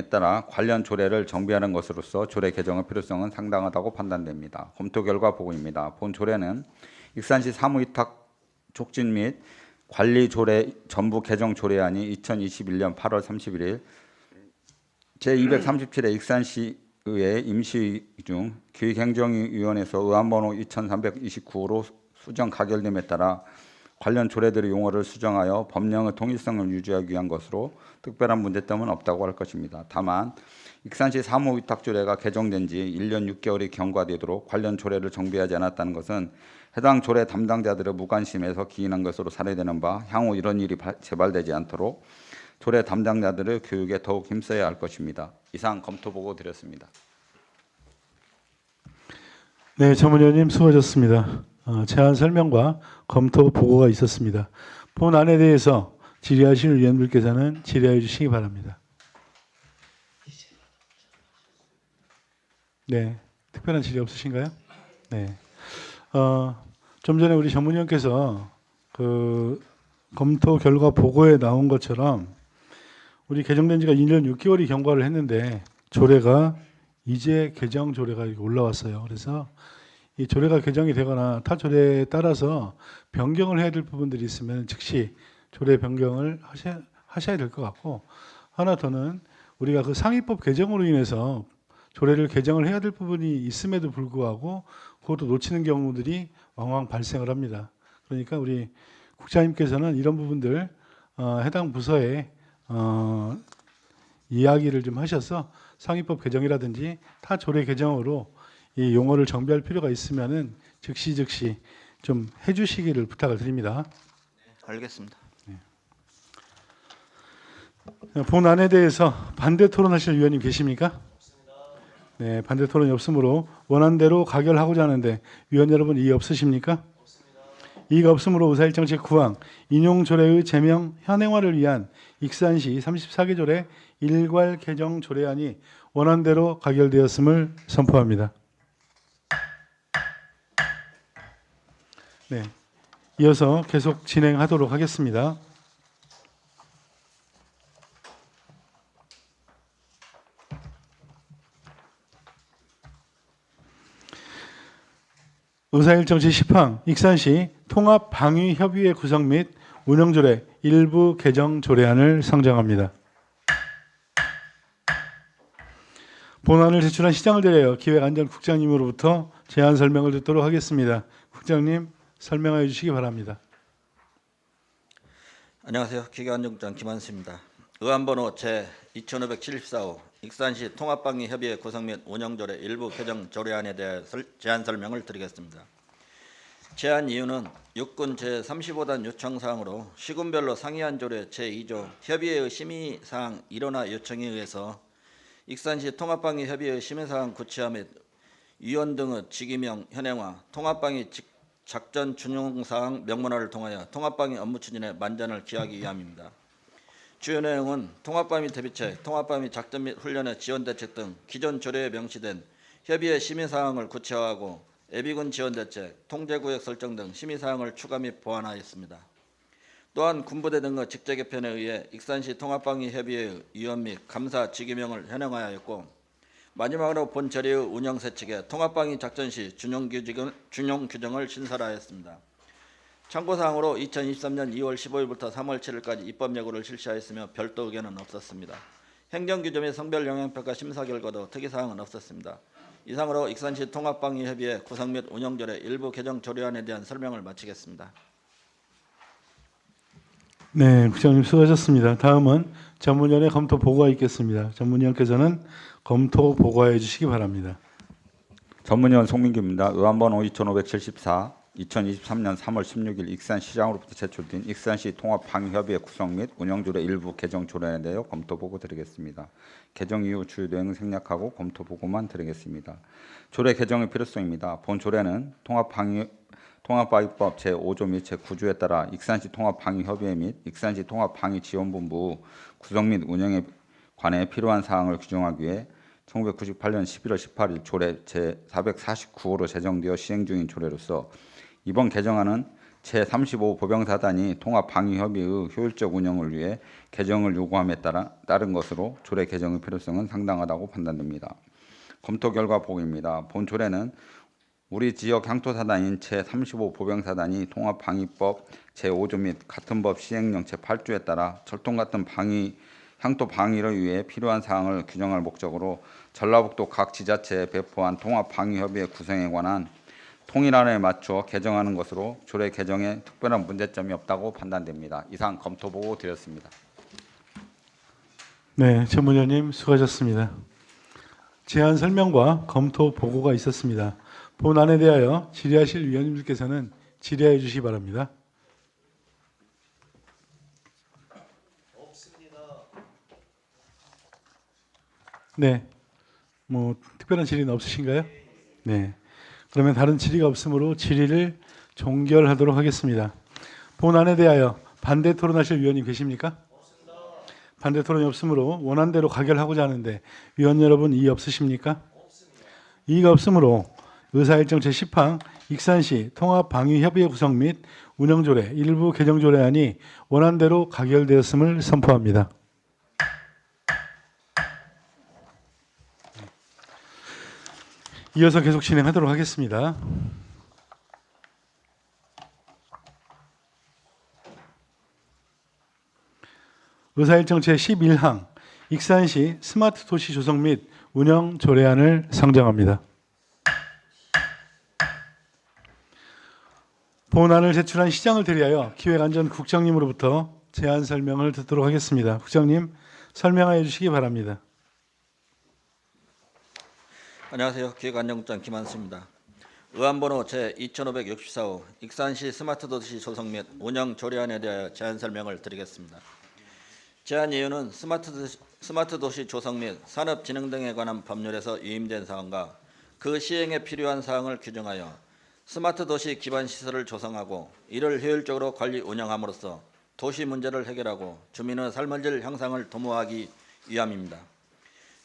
따라 관련 조례를 정비하는 것으로서 조례 개정의 필요성은 상당하다고 판단됩니다. 검토 결과 보고입니다. 본 조례는 익산시 사무위탁 촉진 및 관리 조례 전부 개정 조례안이 2021년 8월 31일 제237회 익산시의회 임시회의 중 기획행정위원회에서 의안번호 2329호로 수정 가결됨에 따라 관련 조례들의 용어를 수정하여 법령의 통일성을 유지하기 위한 것으로 특별한 문제점은 없다고 할 것입니다. 다만 익산시 사무위탁조례가 개정된 지 1년 6개월이 경과되도록 관련 조례를 정비하지 않았다는 것은 해당 조례 담당자들의 무관심에서 기인한 것으로 사례되는 바 향후 이런 일이 재발되지 않도록 조례 담당자들의 교육에 더욱 힘써야 할 것입니다. 이상 검토 보고 드렸습니다. 네, 전문위원님 수고하셨습니다. 제안 설명과 검토 보고가 있었습니다. 본안에 대해서 질의하실 위원들께서는 질의해 주시기 바랍니다. 네, 특별한 질의 없으신가요? 네. 좀 전에 우리 전문위원께서 그 검토 결과 보고에 나온 것처럼 우리 개정된 지가 1년 6개월이 경과를 했는데 조례가 이제 개정 조례가 올라왔어요. 그래서 이 조례가 개정이 되거나 타 조례에 따라서 변경을 해야 될 부분들이 있으면 즉시 조례 변경을 하셔야 될 것 같고, 하나 더는 우리가 그 상위법 개정으로 인해서 조례를 개정을 해야 될 부분이 있음에도 불구하고 그것도 놓치는 경우들이 왕왕 발생을 합니다. 그러니까 우리 국장님께서는 이런 부분들 해당 부서에 이야기를 좀 하셔서 상위법 개정이라든지 타 조례 개정으로 이 용어를 정비할 필요가 있으면은 즉시 좀 해주시기를 부탁을 드립니다. 알겠습니다. 본안에 대해서 반대 토론하실 위원님 계십니까? 네, 반대 토론이 없으므로 원안대로 가결하고자 하는데 위원 여러분 이의 없으십니까? 이의가 없으므로 의사일정 제9항 인용조례의 제명 현행화를 위한 익산시 34개 조례 일괄 개정 조례안이 원안대로 가결되었음을 선포합니다. 네, 이어서 계속 진행하도록 하겠습니다. 의사일정 제10항 익산시 통합방위협의회 구성 및 운영조례 일부 개정 조례안을 상정합니다. 본안을 제출한 시장을 대하여 기획안전국장님으로부터 제안 설명을 듣도록 하겠습니다. 국장님 설명해 주시기 바랍니다. 안녕하세요. 기획안전국장 김한수입니다. 의안번호 제2574호 익산시 통합방위협의회 구성 및 운영조례 일부 개정 조례안에 대해 제안 설명을 드리겠습니다. 제안 이유는 육군 제35단 요청사항으로 시군별로 상이한 조례 제2조 협의회의 심의사항 일원화 요청에 의해서 익산시 통합방위협의회 심의사항 구체화 및 위원 등의 직위명 현행화, 통합방위 작전 준용사항 명문화를 통하여 통합방위 업무 추진에 만전을 기하기 위함입니다. 주요 내용은 통합방위 대비책, 통합방위 작전 및 훈련의 지원 대책 등 기존 조례에 명시된 협의회 심의사항을 구체화하고 예비군 지원 대책, 통제구역 설정 등 심의사항을 추가 및 보완하였습니다. 또한 군부대 등의 직제 개편에 의해 익산시 통합방위협의회 위원 및 감사 직위명을 현행하였고 마지막으로 본 처리의 운영 세칙에 통합방위 작전 시 준용 규정을 신설하였습니다. 참고사항으로 2023년 2월 15일부터 3월 7일까지 입법예고를 실시하였으며 별도 의견은 없었습니다. 행정규제 및 성별 영향평가 심사 결과도 특이사항은 없었습니다. 이상으로 익산시 통합방위협의회 구성 및 운영조례 일부 개정 조례안에 대한 설명을 마치겠습니다. 네, 국장님 수고하셨습니다. 다음은 전문위원회 검토 보고가 있겠습니다. 전문위원께서는 검토 보고해 주시기 바랍니다. 전문위원 송민규입니다. 의안번호 2574 2023년 3월 16일 익산시장으로부터 제출된 익산시 통합방위협의회 구성 및 운영조례 일부 개정 조례에 대하여 검토 보고 드리겠습니다. 개정 이후 주요 내용 생략하고 검토 보고만 드리겠습니다. 조례 개정의 필요성입니다. 본 조례는 통합방위법 제5조 및 제9조에 따라 익산시 통합방위협의회 및 익산시 통합방위지원본부 구성 및 운영에 관해 필요한 사항을 규정하기 위해 1998년 11월 18일 조례 제449호로 제정되어 시행 중인 조례로서 이번 개정안은 제35 보병사단이 통합방위협의회의 효율적 운영을 위해 개정을 요구함에 따른 것으로 조례 개정의 필요성은 상당하다고 판단됩니다. 검토 결과 보고입니다. 본 조례는 우리 지역 향토사단인 제35 보병사단이 통합방위법 제5조 및 같은 법 시행령 제8조에 따라 철통 같은 향토 방위를 위해 필요한 사항을 규정할 목적으로 전라북도 각 지자체에 배포한 통합방위협의회 구성에 관한 통일안에 맞춰 개정하는 것으로 조례 개정에 특별한 문제점이 없다고 판단됩니다. 이상 검토 보고 드렸습니다. 네, 전문위원님 수고하셨습니다. 제안 설명과 검토 보고가 있었습니다. 본안에 대하여 질의하실 위원님들께서는 질의해 주시기 바랍니다. 네, 뭐 특별한 질의는 없으신가요? 네, 그러면 다른 질의가 없으므로 질의를 종결하도록 하겠습니다. 본안에 대하여 반대 토론하실 위원님 계십니까? 없습니다. 반대 토론이 없으므로 원안대로 가결하고자 하는데 위원 여러분 이의 없으십니까? 없습니다. 이의가 없으므로 의사일정 제10항 익산시 통합방위협의회 구성 및 운영조례 일부 개정조례안이 원안대로 가결되었음을 선포합니다. 이어서 계속 진행하도록 하겠습니다. 의사일정 제11항 익산시 스마트 도시 조성 및 운영 조례안을 상정합니다. 본안을 제출한 시장을 대리하여 기획안전국장님으로부터 제안 설명을 듣도록 하겠습니다. 국장님 설명하여 주시기 바랍니다. 안녕하세요. 기획안전국장 김한수입니다. 의안번호 제2564호 익산시 스마트 도시 조성 및 운영 조례안에 대하여 제안 설명을 드리겠습니다. 제안 이유는 스마트 도시 조성 및 산업 진흥 등에 관한 법률에서 위임된 사항과 그 시행에 필요한 사항을 규정하여 스마트 도시 기반 시설을 조성하고 이를 효율적으로 관리 운영함으로써 도시 문제를 해결하고 주민의 삶의 질 향상을 도모하기 위함입니다.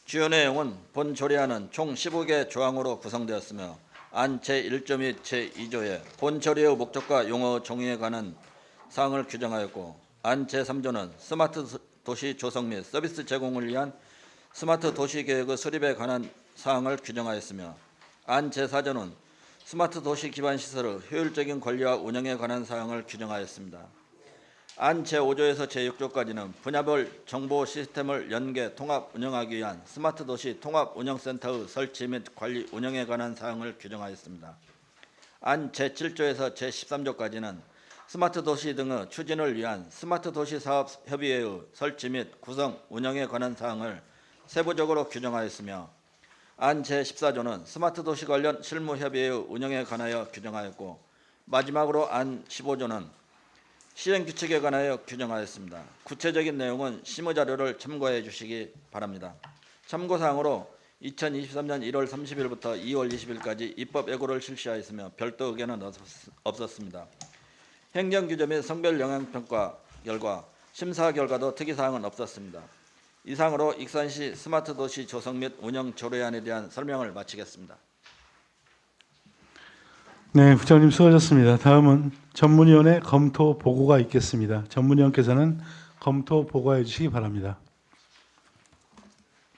주요 내용은 본 조례안은 총 15개 조항으로 구성되었으며 안 제1조 및 제2조에 본 조례의 목적과 용어 종이에 관한 사항을 규정하였고 안 제3조는 스마트 도시 조성 및 서비스 제공을 위한 스마트 도시 계획의 수립에 관한 사항을 규정하였으며 안 제4조는 스마트 도시 기반 시설의 효율적인 관리와 운영에 관한 사항을 규정하였습니다. 안 제5조에서 제6조까지는 분야별 정보 시스템을 연계 통합 운영하기 위한 스마트 도시 통합 운영센터의 설치 및 관리 운영에 관한 사항을 규정하였습니다. 안 제7조에서 제13조까지는 스마트 도시 등의 추진을 위한 스마트 도시 사업 협의회의 설치 및 구성 운영에 관한 사항을 세부적으로 규정하였으며 안 제14조는 스마트 도시 관련 실무 협의회의 운영에 관하여 규정하였고 마지막으로 안 15조는 시행 규칙에 관하여 규정하였습니다. 구체적인 내용은 심의자료를 참고해 주시기 바랍니다. 참고사항으로 2023년 1월 30일부터 2월 20일까지 입법 예고를 실시하였으며 별도 의견은 없었습니다. 행정규제 및 성별 영향평가 결과 심사 결과도 특이사항은 없었습니다. 이상으로 익산시 스마트 도시 조성 및 운영 조례안에 대한 설명을 마치겠습니다. 네, 국장님 수고하셨습니다. 다음은 전문위원회 검토 보고가 있겠습니다. 전문위원께서는 검토 보고해 주시기 바랍니다.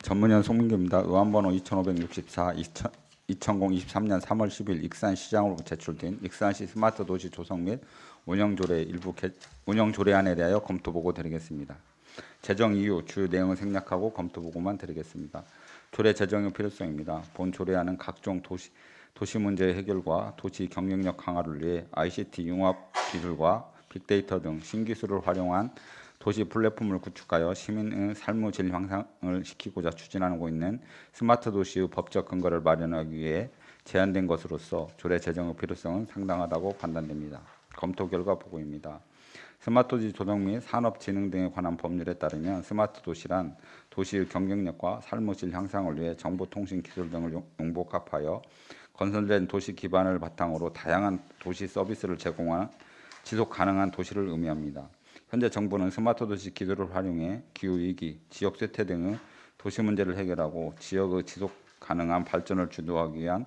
전문위원 송민규입니다. 의안번호 2564 2023년 3월 10일 익산시장으로부터 제출된 익산시 스마트 도시 조성 및 운영 조례 일부 운영 조례안에 대하여 검토 보고 드리겠습니다. 제정 이유, 주요 내용을 생략하고 검토 보고만 드리겠습니다. 조례 제정의 필요성입니다. 본 조례안은 각종 도시 문제 해결과 도시 경쟁력 강화를 위해 ICT 융합 기술과 빅데이터 등 신기술을 활용한 도시 플랫폼을 구축하여 시민의 삶의 질 향상을 시키고자 추진하고 있는 스마트 도시의 법적 근거를 마련하기 위해 제안된 것으로서 조례 제정의 필요성은 상당하다고 판단됩니다. 검토 결과 보고입니다. 스마트 도시 조성 및 산업 진흥 등에 관한 법률에 따르면 스마트 도시란 도시의 경쟁력과 삶의 질 향상을 위해 정보통신 기술 등을 융복합하여 건설된 도시 기반을 바탕으로 다양한 도시 서비스를 제공하는 지속 가능한 도시를 의미합니다. 현재 정부는 스마트 도시 기술을 활용해 기후위기, 지역 쇠퇴 등의 도시 문제를 해결하고 지역의 지속 가능한 발전을 주도하기 위한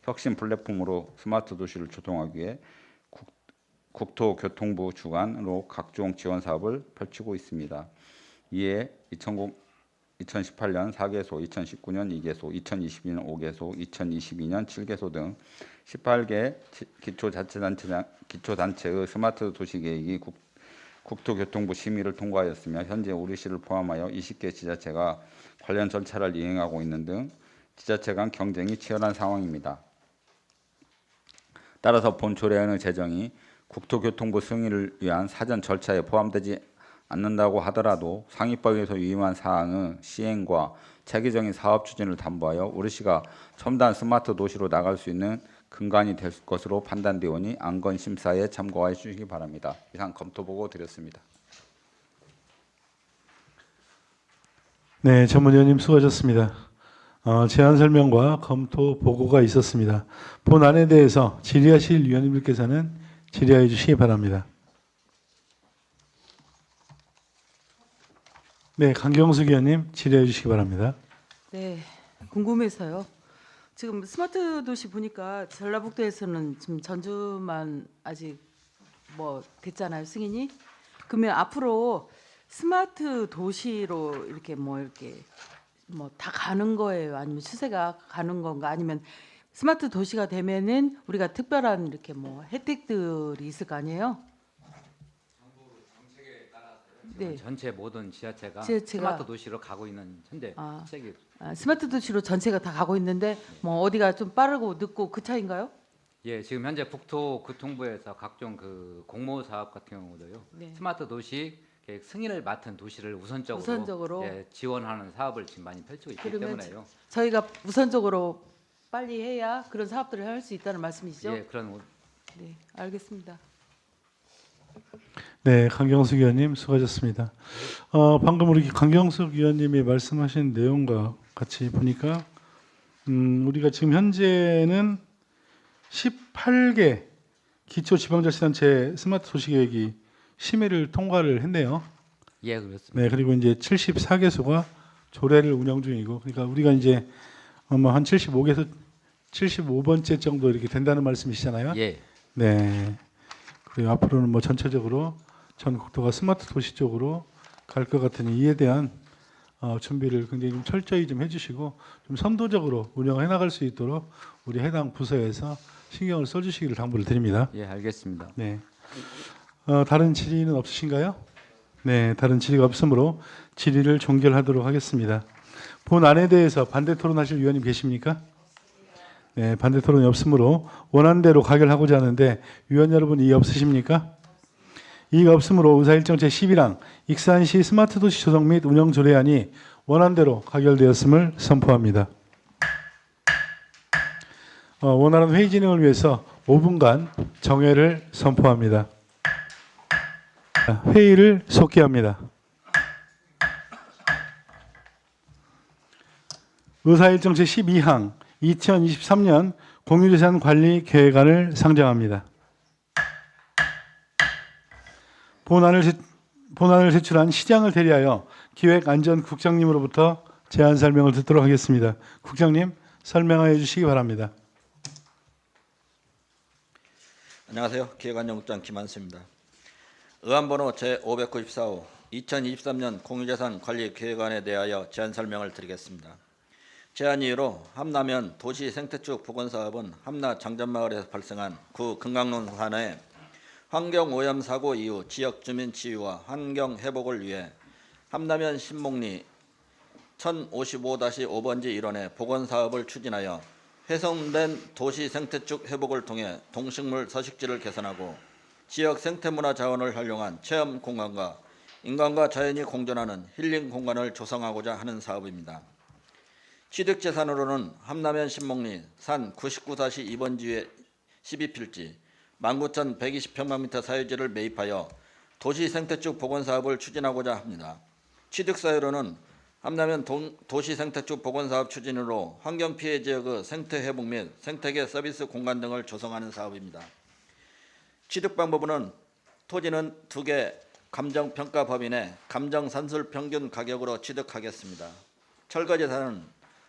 혁신 플랫폼으로 스마트 도시를 조성하기 위해 국토교통부 주관으로 각종 지원 사업을 펼치고 있습니다. 이에 2018년 4개소, 2019년 2개소, 2022년 5개소, 2022년 7개소 등 18개 기초단체의 스마트 도시 계획이 국토교통부 심의를 통과하였으며 현재 우리시를 포함하여 20개 지자체가 관련 절차를 이행하고 있는 등 지자체 간 경쟁이 치열한 상황입니다. 따라서 본 조례안의 제정이 국토교통부 승인을 위한 사전 절차에 포함되지 않는다고 하더라도 상위법에서 위임한 사항의 시행과 체계적인 사업 추진을 담보하여 우리시가 첨단 스마트 도시로 나갈 수 있는 근간이 될 것으로 판단되오니 안건 심사에 참고해 주시기 바랍니다. 이상 검토 보고 드렸습니다. 네, 전문위원님 수고하셨습니다. 제안 설명과 검토 보고가 있었습니다. 본안에 대해서 질의하실 위원님들께서는 질의해 주시기 바랍니다. 네, 강경숙 위원님 질의해 주시기 바랍니다. 네, 궁금해서요. 지금 스마트 도시 보니까 전라북도에서는 지금 전주만 아직 뭐 됐잖아요, 승인이. 그러면 앞으로 스마트 도시로 이렇게 뭐 다 가는 거예요? 아니면 추세가 가는 건가? 아니면 스마트 도시가 되면은 우리가 특별한 이렇게 뭐 혜택들이 있을 거 아니에요? 네. 전체 모든 지자체가 지자체가- 스마트 도시로 가고 있는 현재 시책이 스마트 도시로 전체가 다 가고 있는데 뭐 어디가 좀 빠르고 늦고 그 차인가요? 예, 지금 현재 국토교통부에서 각종 그 공모 사업 같은 경우도요. 네. 스마트 도시 계획 승인을 맡은 도시를 우선적으로 우선적으로. 지원하는 사업을 지금 많이 펼치고 있기 그러면 때문에요. 저희가 우선적으로 빨리 해야 그런 사업들을 할 수 있다는 말씀이시죠? 예, 그런 네, 알겠습니다. 네, 강경숙 위원님 수고하셨습니다. 방금 우리 강경숙 위원님이 말씀하신 내용과 같이 보니까 우리가 지금 현재는 18개 기초지방자치단체 스마트 도시계획이 심의를 통과를 했네요. 예, 그렇습니다. 네, 그리고 이제 74개소가 조례를 운영 중이고, 그러니까 우리가 이제 아마 한 75개소, 75번째 정도 이렇게 된다는 말씀이시잖아요. 예. 네. 그리고 앞으로는 뭐 전체적으로 전 국토가 스마트 도시 쪽으로 갈 것 같으니 이에 대한 준비를 굉장히 좀 철저히 좀 해주시고 좀 선도적으로 운영해 나갈 수 있도록 우리 해당 부서에서 신경을 써주시기를 당부를 드립니다. 예, 알겠습니다. 네. 다른 질의는 없으신가요? 네, 다른 질의가 없으므로 질의를 종결하도록 하겠습니다. 본안에 대해서 반대 토론하실 위원님 계십니까? 네, 반대 토론이 없으므로 원안대로 가결하고자 하는데 위원 여러분 이의 없으십니까? 이의가 없으므로 의사일정 제11항 익산시 스마트 도시 조성 및 운영 조례안이 원안대로 가결되었음을 선포합니다. 원활한 회의 진행을 위해서 5분간 정회를 선포합니다. 회의를 속기합니다. 의사일정 제12항 2023년 공유재산 관리 계획안을 상정합니다. 본안을 제출한 시장을 대리하여 기획안전국장님으로부터 제안 설명을 듣도록 하겠습니다. 국장님 설명해 주시기 바랍니다. 안녕하세요. 기획안전국장 김한수입니다. 의안번호 제594호 2023년 공유재산 관리 계획안에 대하여 제안 설명을 드리겠습니다. 제안 이유로 함라면 도시 생태축 복원사업은 함라 장전마을에서 발생한 구 금강론 산하의 환경오염 사고 이후 지역 주민 치유와 환경 회복을 위해 함라면 신목리 1055-5번지 일원의 복원사업을 추진하여 훼손된 도시 생태축 회복을 통해 동식물 서식지를 개선하고 지역 생태문화 자원을 활용한 체험 공간과 인간과 자연이 공존하는 힐링 공간을 조성하고자 하는 사업입니다. 취득 재산으로는 함라면 신목리 산 99-2번지의 12필지 19,120평방미터 사유지를 매입하여 도시 생태축 복원 사업을 추진하고자 합니다. 취득 사유로는 함라면 도시 생태축 복원 사업 추진으로 환경 피해 지역의 생태 회복 및 생태계 서비스 공간 등을 조성하는 사업입니다. 취득 방법은 토지는 2개 감정평가 법인의 감정 산술 평균 가격으로 취득하겠습니다. 철거 재산은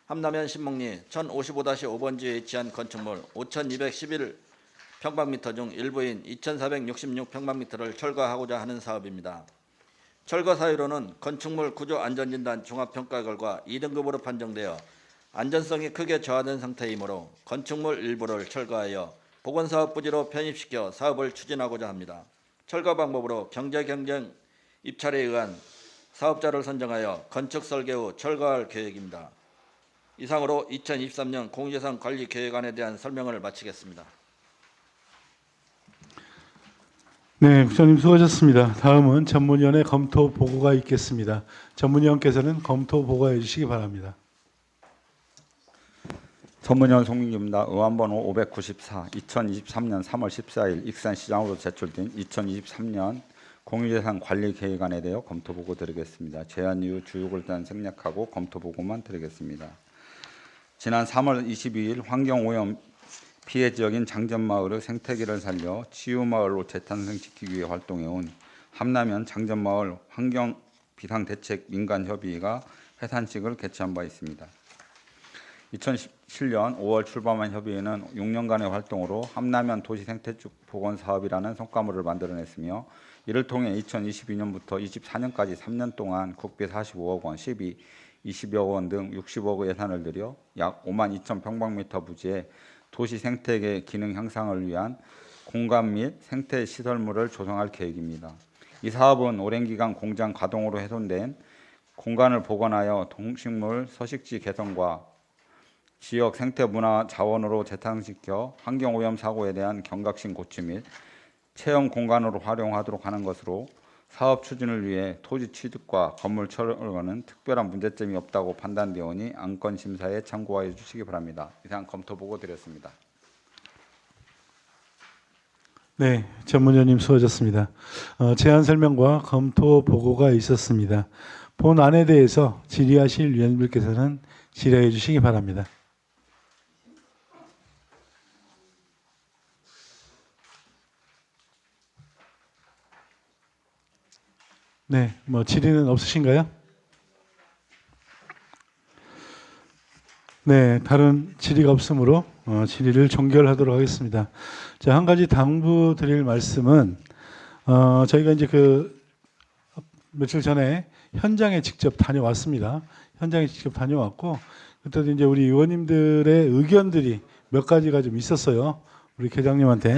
함라면 신목리 1055-5번지에 위치한 건축물 5,211평방미터 중 일부인 2,466평방미터를 철거하고자 하는 사업입니다. 철거 사유로는 건축물 구조 안전진단 종합평가 결과 2등급으로 판정되어 안전성이 크게 저하된 상태이므로 건축물 일부를 철거하여 복원사업 부지로 편입시켜 사업을 추진하고자 합니다. 철거 방법으로 경제경쟁 입찰에 의한 사업자를 선정하여 건축 설계 후 철거할 계획입니다. 이상으로 2023년 공유재산 관리 계획안에 대한 설명을 마치겠습니다. 네, 부장님 수고하셨습니다. 다음은 전문위원회 검토 보고가 있겠습니다. 전문위원께서는 검토 보고해 주시기 바랍니다. 전문위원 송민규입니다. 의안번호 594 2023년 3월 14일 익산시장으로 제출된 2023년 공유재산 관리 계획안에 대해 검토 보고 드리겠습니다. 제안 이후 주요를 대한 생략하고 검토 보고만 드리겠습니다. 지난 3월 22일 환경오염 피해 지역인 장전마을의 생태계를 살려 치유마을로 재탄생시키기 위해 활동해온 함라면 장전마을 환경비상대책 민간협의회가 해산식을 개최한 바 있습니다. 2017년 5월 출범한 협의회는 6년간의 활동으로 함라면 도시생태축 복원사업이라는 성과물을 만들어냈으며 이를 통해 2022년부터 24년까지 3년 동안 국비 45억 원, 시비 20여 원 등 60억의 예산을 들여 약 5만 2천 평방미터 부지에 도시 생태계 기능 향상을 위한 공간 및 생태 시설물을 조성할 계획입니다. 이 사업은 오랜 기간 공장 가동으로 훼손된 공간을 복원하여 동식물 서식지 개선과 지역 생태 문화 자원으로 재탄생시켜 환경오염 사고에 대한 경각심 고취 및 체험 공간으로 활용하도록 하는 것으로 사업 추진을 위해 토지 취득과 건물 철거는 특별한 문제점이 없다고 판단되오니 안건 심사에 참고하여 주시기 바랍니다. 이상 검토 보고 드렸습니다. 네, 전문위원님 수고하셨습니다. 제안 설명과 검토 보고가 있었습니다. 본안에 대해서 질의하실 위원님께서는 질의해 주시기 바랍니다. 네, 질의는 없으신가요? 네, 다른 질의가 없으므로 질의를 종결하도록 하겠습니다. 자, 한 가지 당부드릴 말씀은 저희가 이제 며칠 전에 현장에 직접 다녀왔습니다. 현장에 직접 다녀왔고 그때도 이제 우리 의원님들의 의견들이 몇 가지가 좀 있었어요. 우리 계장님한테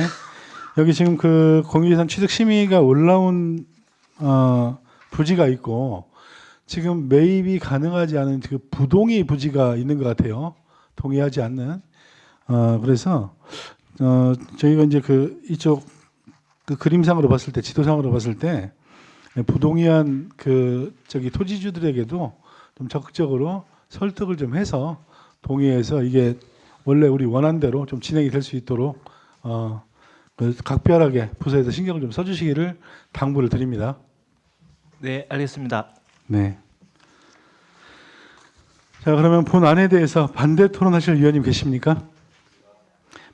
여기 지금 공유재산 취득 심의가 올라온 부지가 있고 지금 매입이 가능하지 않은 부동의 부지가 있는 것 같아요. 동의하지 않는. 그래서 저희가 이제 이쪽 그림상으로 봤을 때, 지도상으로 봤을 때 부동의한 토지주들에게도 좀 적극적으로 설득을 좀 해서 동의해서 이게 원래 우리 원안대로 좀 진행이 될 수 있도록 각별하게 부서에서 신경을 좀 써주시기를 당부를 드립니다. 네, 알겠습니다. 네. 자, 그러면 본안에 대해서 반대 토론하실 위원님 계십니까?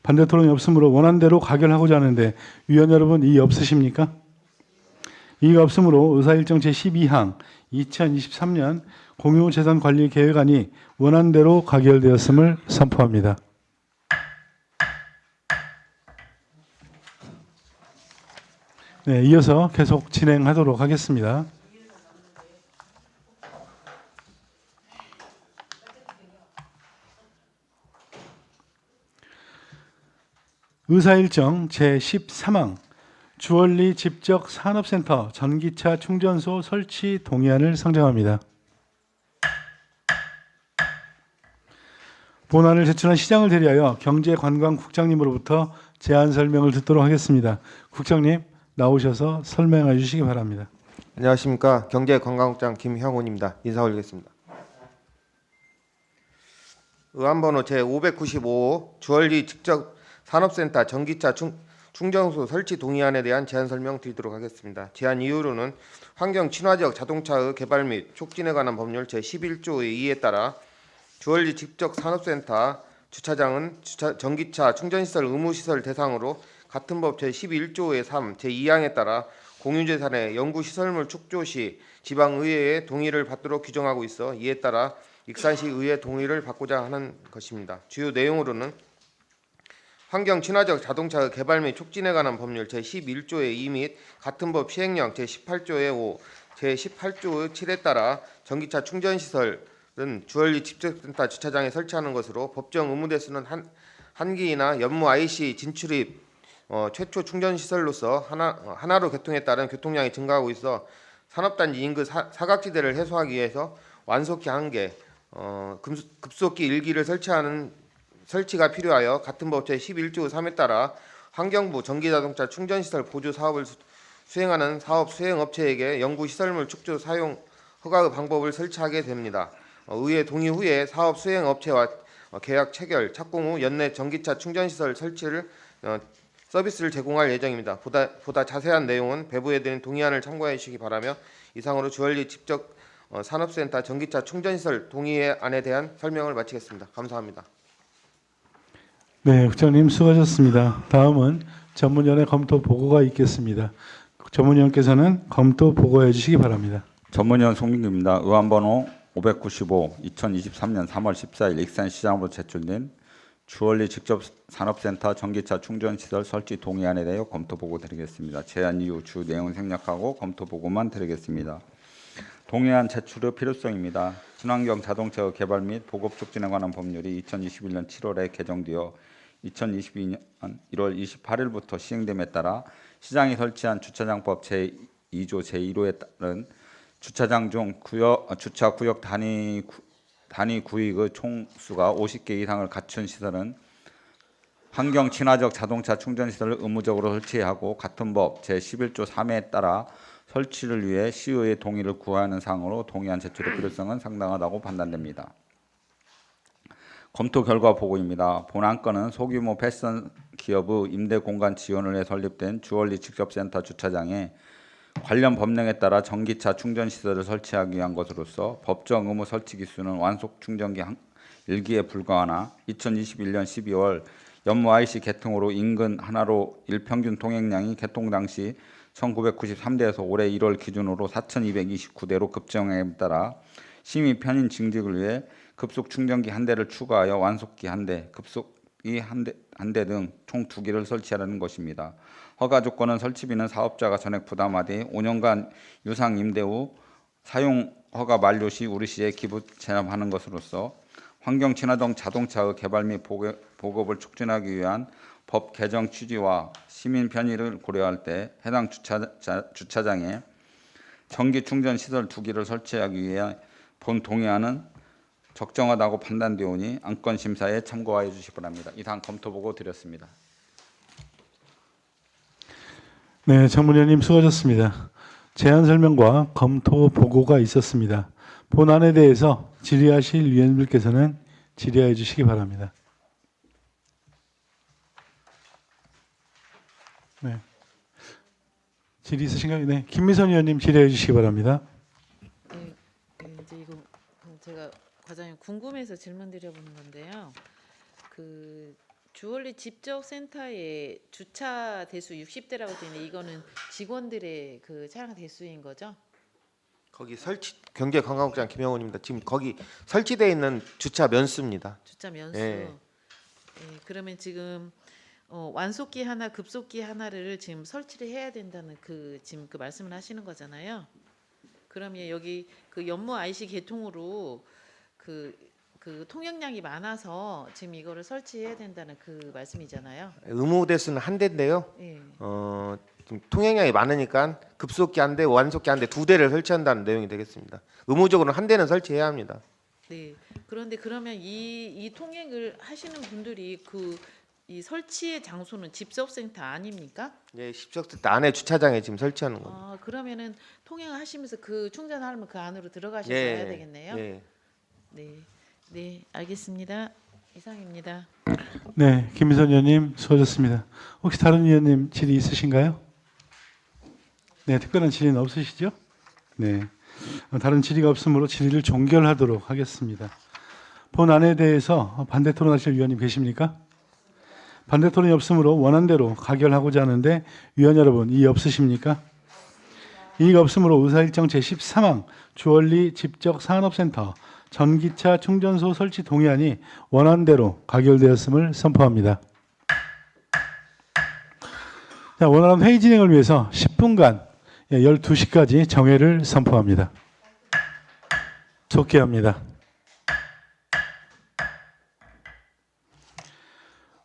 반대 토론이 없으므로 원안대로 가결하고자 하는데 위원 여러분 이의 없으십니까? 이의가 없으므로 의사일정 제12항 2023년 공유재산관리계획안이 원안대로 가결되었음을 선포합니다. 네, 이어서 계속 진행하도록 하겠습니다. 의사일정 제13항 주얼리 집적 산업센터 전기차 충전소 설치 동의안을 상정합니다. 본안을 제출한 시장을 대리하여 경제관광국장님으로부터 제안 설명을 듣도록 하겠습니다. 국장님 나오셔서 설명해 주시기 바랍니다. 안녕하십니까. 경제관광국장 김형훈입니다. 인사 올리겠습니다. 의안번호 제595호 주얼리 직접 산업센터 전기차 충전소 설치 동의안에 대한 제안 설명 드리도록 하겠습니다. 제안 이유로는 환경 친화적 자동차의 개발 및 촉진에 관한 법률 제11조의 2에 따라 주얼리 직접 산업센터 주차장은 전기차 충전시설 의무시설 대상으로 같은 법 제11조의 3, 제2항에 따라 공유재산의 연구시설물 축조 시 지방의회의 동의를 받도록 규정하고 있어 이에 따라 익산시 의회 동의를 받고자 하는 것입니다. 주요 내용으로는 환경 친화적 자동차의 개발 및 촉진에 관한 법률 제11조의 2 및 같은 법 시행령 제18조의 5, 제18조의 7에 따라 전기차 충전시설은 주얼리 집적센터 주차장에 설치하는 것으로 법정 의무 대수는 한기이나 연무 IC 진출입 최초 충전시설로서 하나로 개통에 따른 교통량이 증가하고 있어 산업단지 인근 사각지대를 해소하기 위해서 완속기 1개, 급속기 1기를 설치가 필요하여 같은 법 제11조 3에 따라 환경부 전기자동차 충전시설 보조 사업을 수행하는 사업 수행업체에게 연구시설물 축조 사용 허가의 방법을 설치하게 됩니다. 의회 동의 후에 사업 수행업체와 계약 체결, 착공 후 연내 전기차 충전시설 설치를 서비스를 제공할 예정입니다. 보다 자세한 내용은 배부에 드린 동의안을 참고해 주시기 바라며 이상으로 주얼리 직접 산업센터 전기차 충전시설 동의안에 대한 설명을 마치겠습니다. 감사합니다. 네, 국장님 수고하셨습니다. 다음은 전문위원회 검토 보고가 있겠습니다. 전문위원께서는 검토 보고해 주시기 바랍니다. 전문위원 송민규입니다. 의안번호 595 2023년 3월 14일 익산시장으로 제출된 주얼리 직접 산업센터 전기차 충전시설 설치 동의안에 대하여 검토 보고 드리겠습니다. 제안 이유 주 내용 생략하고 검토 보고만 드리겠습니다. 동의안 제출의 필요성입니다. 친환경 자동차의 개발 및 보급 촉진에 관한 법률이 2021년 7월에 개정되어 2022년 1월 28일부터 시행됨에 따라 시장이 설치한 주차장법 제2조 제1호에 따른 주차장 중 주차 구역 단위 구역의 총수가 50개 이상을 갖춘 시설은 환경 친화적 자동차 충전 시설을 의무적으로 설치해야 하고 같은 법 제11조 3에 따라 설치를 위해 시의회 동의를 구하는 사항으로 동의안 제출의 필요성은 상당하다고 판단됩니다. 검토 결과 보고입니다. 본안 건은 소규모 패션 기업의 임대 공간 지원을 위해 설립된 주얼리 직접센터 주차장에 관련 법령에 따라 전기차 충전 시설을 설치하기 위한 것으로서 법정 의무 설치 기수는 완속 충전기 1기에 불과하나 2021년 12월 연무 IC 개통으로 인근 하나로 일평균 통행량이 개통 당시 1993대에서 올해 1월 기준으로 4,229대로 급증함에 따라 시민 편의 증진을 위해 급속 충전기 1대를 추가하여 완속기 1대, 급속기 1대 등 총 2기를 설치하라는 것입니다. 허가 조건은 설치비는 사업자가 전액 부담하되 5년간 유상 임대 후 사용 허가 만료 시 우리시에 기부 체납하는 것으로서 환경 친화적 자동차의 개발 및 보급을 촉진하기 위한 법 개정 취지와 시민 편의를 고려할 때 해당 주차장에 전기 충전 시설 2기를 설치하기 위해 본 동의안은 적정하다고 판단되오니 안건 심사에 참고하여 주시기 바랍니다. 이상 검토 보고 드렸습니다. 네, 전문위원님 수고하셨습니다. 제안 설명과 검토 보고가 있었습니다. 본안에 대해서 질의하실 위원님들께서는 질의해 주시기 바랍니다. 네, 질의 있으신가요? 네, 김미선 위원님 질의해 주시기 바랍니다. 네, 이제 이거 제가 과장님 궁금해서 질문 드려보는 건데요. 그 주얼리 집적 센터의 주차 대수 60대라고 되어 있는데 이거는 직원들의 그 차량 대수인 거죠? 거기 경제관광국장 김형훈입니다. 지금 거기 설치되어 있는 주차 면수입니다. 주차 면수. 예. 예, 그러면 지금 완속기 하나, 급속기 하나를 지금 설치를 해야 된다는 지금 그 말씀을 하시는 거잖아요. 그러면 여기 그 연무 IC 개통으로 그 통행량이 많아서 지금 이거를 설치해야 된다는 그 말씀이잖아요. 의무 대수는 한 대인데요. 예. 지금 통행량이 많으니까 급속기 한 대, 완속기 한 대, 두 대를 설치한다는 내용이 되겠습니다. 의무적으로 한 대는 설치해야 합니다. 네. 그런데 그러면 이 통행을 하시는 분들이 이 설치의 장소는 집접센터 아닙니까? 예, 10석센터 안에 주차장에 지금 설치하는 겁니다. 그러면은 통행을 하시면서 그 충전하려면 그 안으로 들어가셔서 예, 해야 되겠네요. 예. 네. 네, 알겠습니다. 이상입니다. 네, 김미선 의원님 수고하셨습니다. 혹시 다른 의원님 질의 있으신가요? 네, 특별한 질의는 없으시죠? 네, 다른 질의가 없으므로 질의를 종결하도록 하겠습니다. 본안에 대해서 반대 토론하실 의원님 계십니까? 반대 토론이 없으므로 원안대로 가결하고자 하는데 위원 여러분 이의 없으십니까? 이의가 없으므로 의사일정 제13항 주원리 집적산업센터 전기차 충전소 설치 동의안이 원안대로 가결되었음을 선포합니다. 자, 원활한 회의 진행을 위해서 10분간 12시까지 정회를 선포합니다. 속개합니다.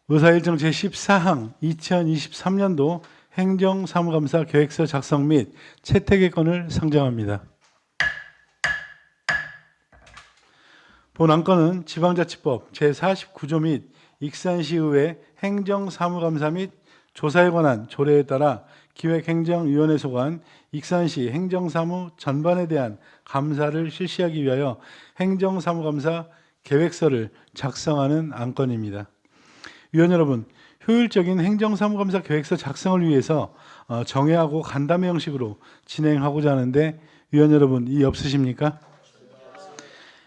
의사일정 제14항 2023년도 행정사무감사 계획서 작성 및 채택의 건을 상정합니다. 본 안건은 지방자치법 제49조 및 익산시의회 행정사무감사 및 조사에 관한 조례에 따라 기획행정위원회 소관 익산시 행정사무 전반에 대한 감사를 실시하기 위하여 행정사무감사 계획서를 작성하는 안건입니다. 위원 여러분, 효율적인 행정사무감사 계획서 작성을 위해서 정회하고 간담회 형식으로 진행하고자 하는데 위원 여러분 이의 없으십니까?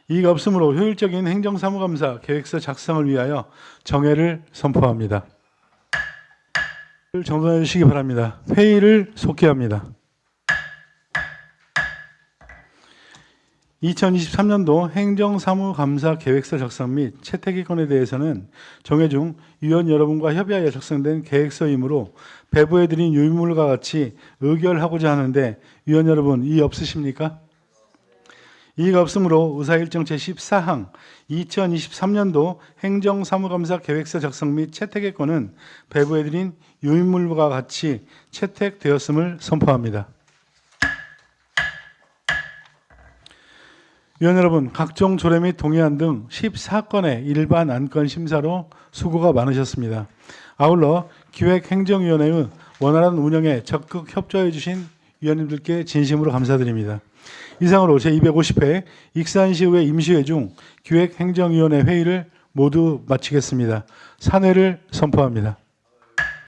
이의가 없으므로 효율적인 행정사무감사 계획서 작성을 위하여 정회를 선포합니다. 정돈해 주시기 바랍니다. 회의를 속개합니다. 2023년도 행정사무감사 계획서 작성 및 채택의 건에 대해서는 정회 중 위원 여러분과 협의하여 작성된 계획서이므로 배부해드린 유인물과 같이 의결하고자 하는데 위원 여러분 이의 없으십니까? 이의가 없으므로 의사일정 제14항 2023년도 행정사무감사 계획서 작성 및 채택의 건은 배부해드린 유인물과 같이 채택되었음을 선포합니다. 위원 여러분, 각종 조례 및 동의안 등 14건의 일반 안건 심사로 수고가 많으셨습니다. 아울러 기획행정위원회의 원활한 운영에 적극 협조해 주신 위원님들께 진심으로 감사드립니다. 이상으로 제250회 익산시의회 임시회 중 기획행정위원회 회의를 모두 마치겠습니다. 산회를 선포합니다.